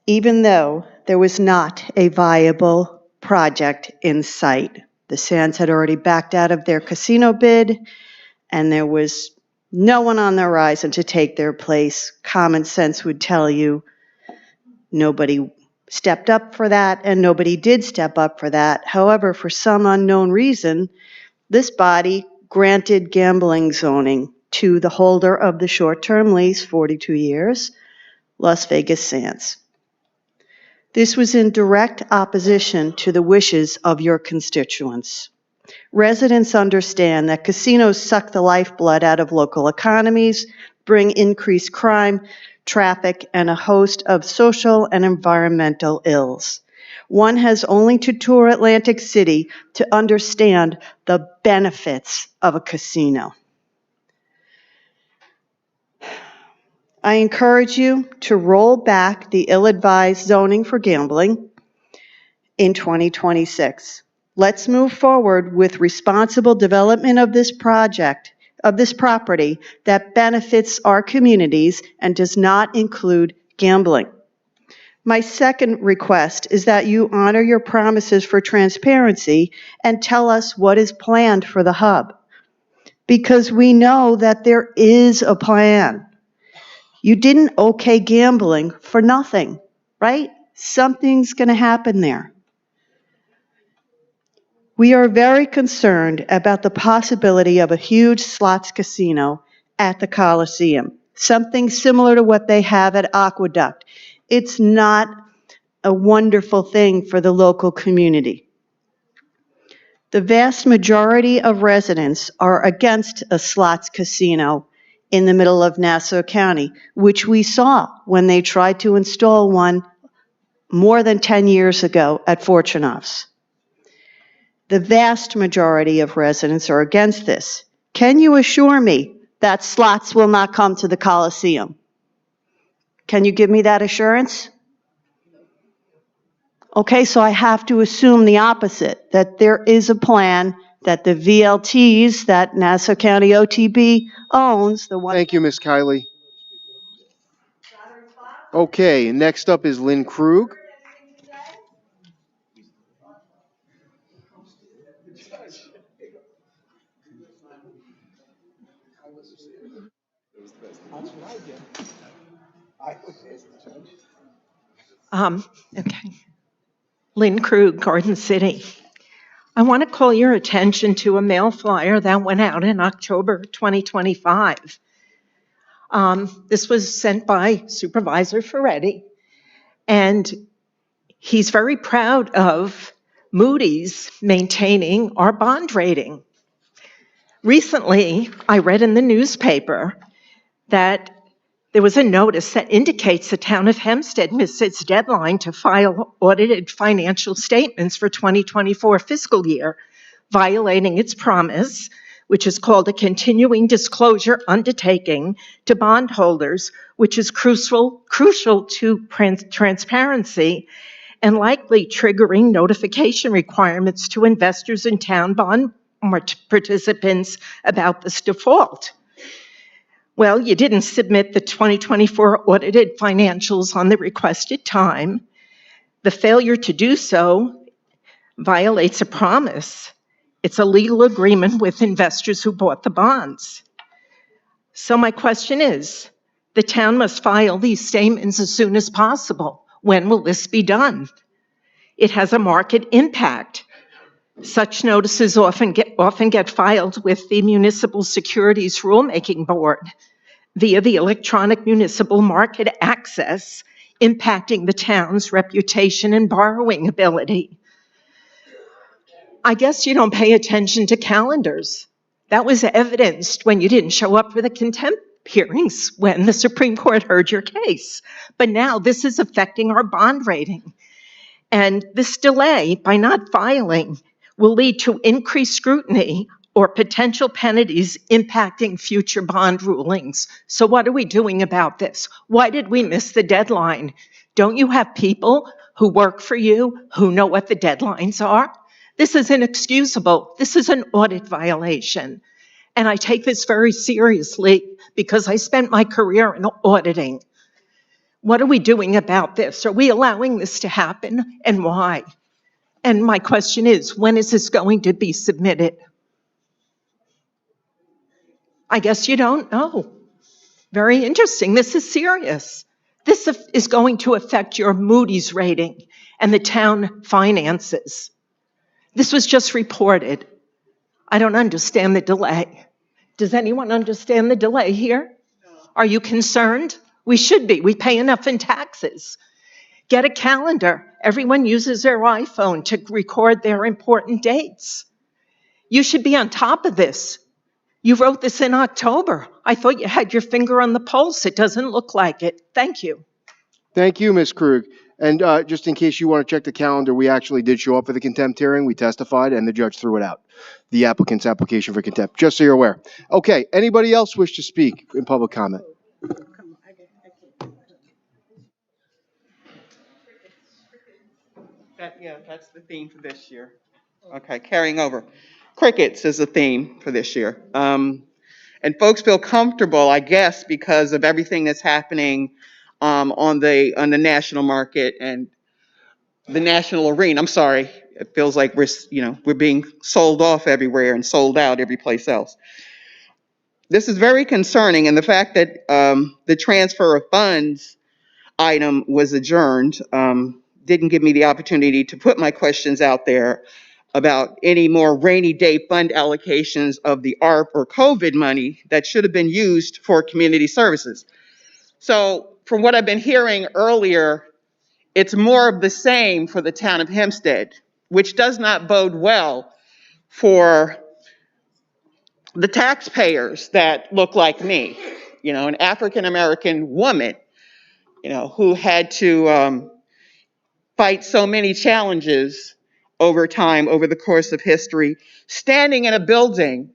Even though there was not a viable project in sight. The Sands had already backed out of their casino bid, and there was no one on the horizon to take their place. Common sense would tell you nobody stepped up for that, and nobody did step up for that. However, for some unknown reason, this body granted gambling zoning to the holder of the short-term lease, 42 years, Las Vegas Sands. This was in direct opposition to the wishes of your constituents. Residents understand that casinos suck the lifeblood out of local economies, bring increased crime, traffic, and a host of social and environmental ills. One has only to tour Atlantic City to understand the benefits of a casino. I encourage you to roll back the ill-advised zoning for gambling in 2026. Let's move forward with responsible development of this project, of this property that benefits our communities and does not include gambling. My second request is that you honor your promises for transparency and tell us what is planned for the hub, because we know that there is a plan. You didn't okay gambling for nothing, right? Something's going to happen there. We are very concerned about the possibility of a huge slots casino at the Coliseum, something similar to what they have at Aqueduct. It's not a wonderful thing for the local community. The vast majority of residents are against a slots casino in the middle of Nassau County, which we saw when they tried to install one more than 10 years ago at Fortunoff's. The vast majority of residents are against this. Can you assure me that slots will not come to the Coliseum? Can you give me that assurance? Okay, so I have to assume the opposite, that there is a plan that the VLTs that Nassau County OTB owns, the one. Thank you, Ms. Kiley. Okay, next up is Lynn Krug. Okay. Lynn Krug, Garden City. I want to call your attention to a mail flyer that went out in October 2025. This was sent by Supervisor Ferretti, and he's very proud of Moody's maintaining our bond rating. Recently, I read in the newspaper that there was a notice that indicates the town of Hempstead missed its deadline to file audited financial statements for 2024 fiscal year, violating its promise, which is called a continuing disclosure undertaking to bondholders, which is crucial to transparency and likely triggering notification requirements to investors and town bond participants about this default. Well, you didn't submit the 2024 audited financials on the requested time. The failure to do so violates a promise. It's a legal agreement with investors who bought the bonds. So my question is, the town must file these statements as soon as possible. When will this be done? It has a market impact. Such notices often get filed with the Municipal Securities Rulemaking Board via the electronic municipal market access, impacting the town's reputation and borrowing ability. I guess you don't pay attention to calendars. That was evidenced when you didn't show up for the contempt hearings when the Supreme Court heard your case. But now this is affecting our bond rating. And this delay, by not filing, will lead to increased scrutiny or potential penalties impacting future bond rulings. So what are we doing about this? Why did we miss the deadline? Don't you have people who work for you who know what the deadlines are? This is inexcusable. This is an audit violation. And I take this very seriously because I spent my career in auditing. What are we doing about this? Are we allowing this to happen, and why? And my question is, when is this going to be submitted? I guess you don't know. Very interesting. This is serious. This is going to affect your Moody's rating and the town finances. This was just reported. I don't understand the delay. Does anyone understand the delay here? Are you concerned? We should be. We pay enough in taxes. Get a calendar. Everyone uses their iPhone to record their important dates. You should be on top of this. You wrote this in October. I thought you had your finger on the pulse. It doesn't look like it. Thank you. Thank you, Ms. Krug. And just in case you want to check the calendar, we actually did show up for the contempt hearing. We testified, and the judge threw it out, the applicant's application for contempt, just so you're aware. Okay, anybody else wish to speak in public comment? That's the theme for this year. Okay, carrying over. Crickets is the theme for this year. And folks feel comfortable, I guess, because of everything that's happening on the national market and the national arena. I'm sorry, it feels like we're being sold off everywhere and sold out every place else. This is very concerning, and the fact that the transfer of funds item was adjourned didn't give me the opportunity to put my questions out there about any more rainy day fund allocations of the ARP or COVID money that should have been used for community services. So from what I've been hearing earlier, it's more of the same for the town of Hempstead, which does not bode well for the taxpayers that look like me, an African-American woman, who had to fight so many challenges over time, over the course of history, standing in a building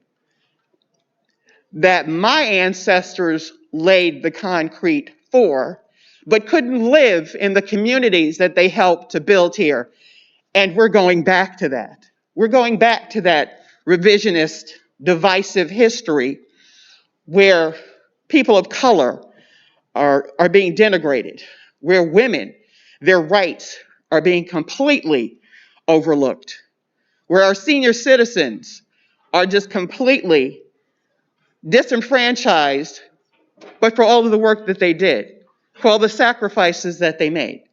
that my ancestors laid the concrete for, but couldn't live in the communities that they helped to build here. And we're going back to that. We're going back to that revisionist, divisive history where people of color are being denigrated, where women, their rights are being completely overlooked, where our senior citizens are just completely disenfranchised, but for all of the work that they did, for all the sacrifices that they made.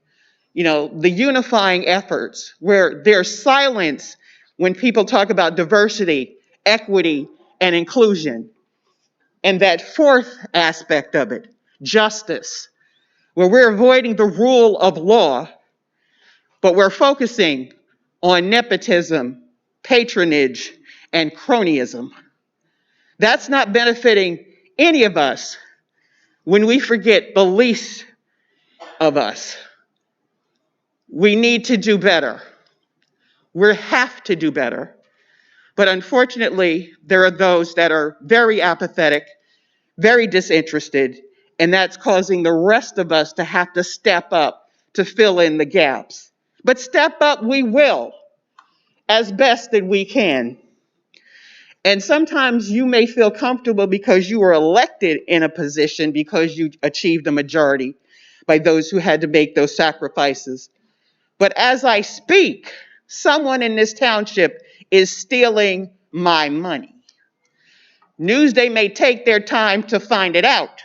The unifying efforts where there's silence when people talk about diversity, equity, and inclusion. And that fourth aspect of it, justice, where we're avoiding the rule of law, but we're focusing on nepotism, patronage, and cronyism. That's not benefiting any of us when we forget the least of us. We need to do better. We have to do better. But unfortunately, there are those that are very apathetic, very disinterested, and that's causing the rest of us to have to step up to fill in the gaps. But step up we will, as best that we can. And sometimes you may feel comfortable because you were elected in a position because you achieved a majority by those who had to make those sacrifices. But as I speak, someone in this township is stealing my money. Newsday may take their time to find it out,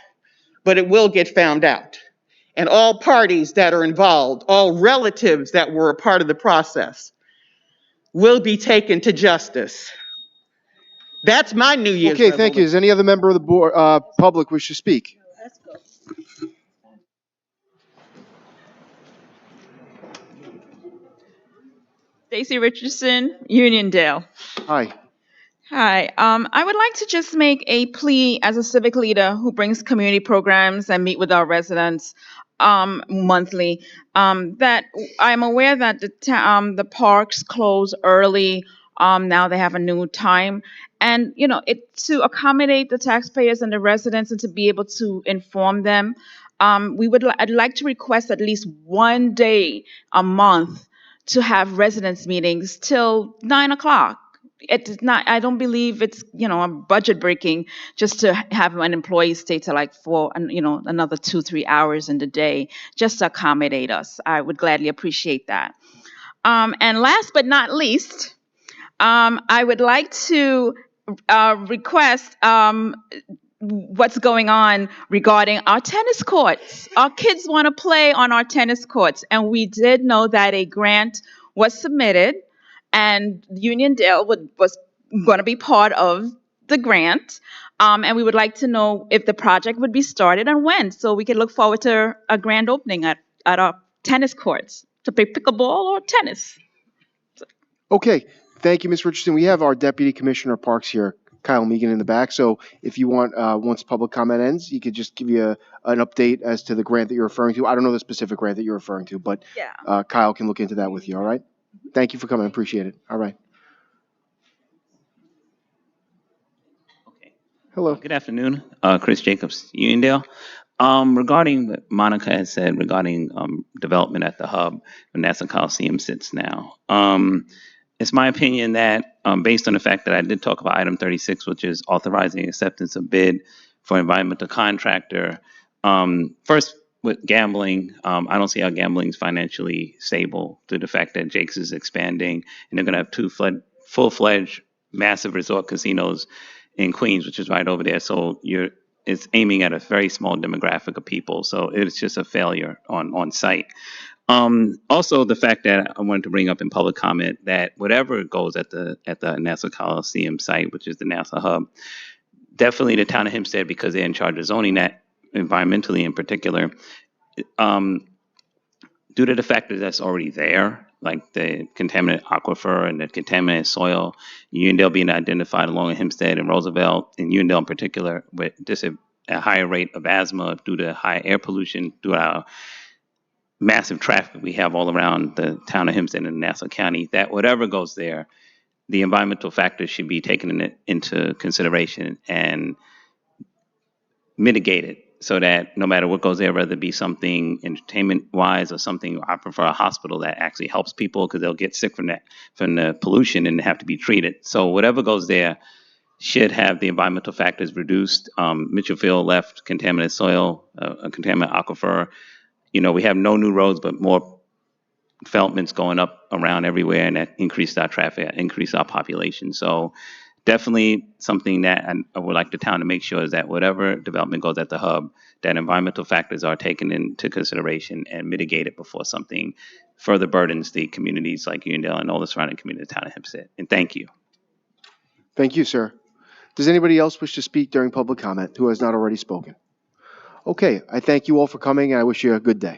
but it will get found out. And all parties that are involved, all relatives that were a part of the process, will be taken to justice. That's my New Year's Okay, thank you. resolution. Does any other member of the board, public wish to speak? Stacy Richardson, Uniondale. Hi. Hi. I would like to just make a plea as a civic leader who brings community programs and meet with our residents monthly. That I'm aware that the parks close early. Now they have a new time, and it to accommodate the taxpayers and the residents and to be able to inform them. I'd like to request at least one day a month to have residents meetings till 9 o'clock. It's not, I don't believe it's, a budget breaking just to have an employee stay till like another 2-3 hours in the day just to accommodate us. I would gladly appreciate that. And last but not least, I would like to request what's going on regarding our tennis courts. Our kids want to play on our tennis courts, and we did know that a grant was submitted, and Uniondale was going to be part of the grant. And we would like to know if the project would be started and when, so we can look forward to a grand opening at our tennis courts to play pickleball or tennis. Okay, thank you, Ms. Richardson. We have our Deputy Commissioner of Parks here, Kyle Megan, in the back. So if you want, once public comment ends, he could just give you an update as to the grant that you're referring to. I don't know the specific grant that you're referring to, but Kyle can look into that with you, all right? Thank you for coming. Appreciate it. All right. Hello. Good afternoon. Chris Jacobs, Uniondale. Regarding what Monica has said regarding development at the hub, when Nassau Coliseum sits now. It's my opinion that based on the fact that I did talk about item 36, which is authorizing acceptance of bid for environmental contractor. First, with gambling, I don't see how gambling is financially stable due to the fact that Jake's is expanding and they're going to have two full-fledged massive resort casinos in Queens, which is right over there. So it's aiming at a very small demographic of people. So it's just a failure on site. Also, the fact that I wanted to bring up in public comment that whatever goes at the Nassau Coliseum site, which is the Nassau hub, definitely the town of Hempstead, because they're in charge of zoning that environmentally in particular, due to the fact that that's already there, like the contaminated aquifer and the contaminated soil, Uniondale being identified along with Hempstead and Roosevelt, and Uniondale in particular, with just a higher rate of asthma due to high air pollution, due to our massive traffic we have all around the town of Hempstead and Nassau County, that whatever goes there, the environmental factors should be taken into consideration and mitigated so that no matter what goes there, whether it be something entertainment-wise or something, I prefer a hospital that actually helps people because they'll get sick from the pollution and have to be treated. So whatever goes there should have the environmental factors reduced. Mitchell Field left contaminated soil, a contaminated aquifer. We have no new roads, but more developments going up around everywhere, and that increased our traffic, increased our population. So definitely something that I would like the town to make sure is that whatever development goes at the hub, that environmental factors are taken into consideration and mitigated before something further burdens the communities like Uniondale and all the surrounding communities of the town of Hempstead. And thank you. Thank you, sir. Does anybody else wish to speak during public comment who has not already spoken? Okay, I thank you all for coming, and I wish you a good day.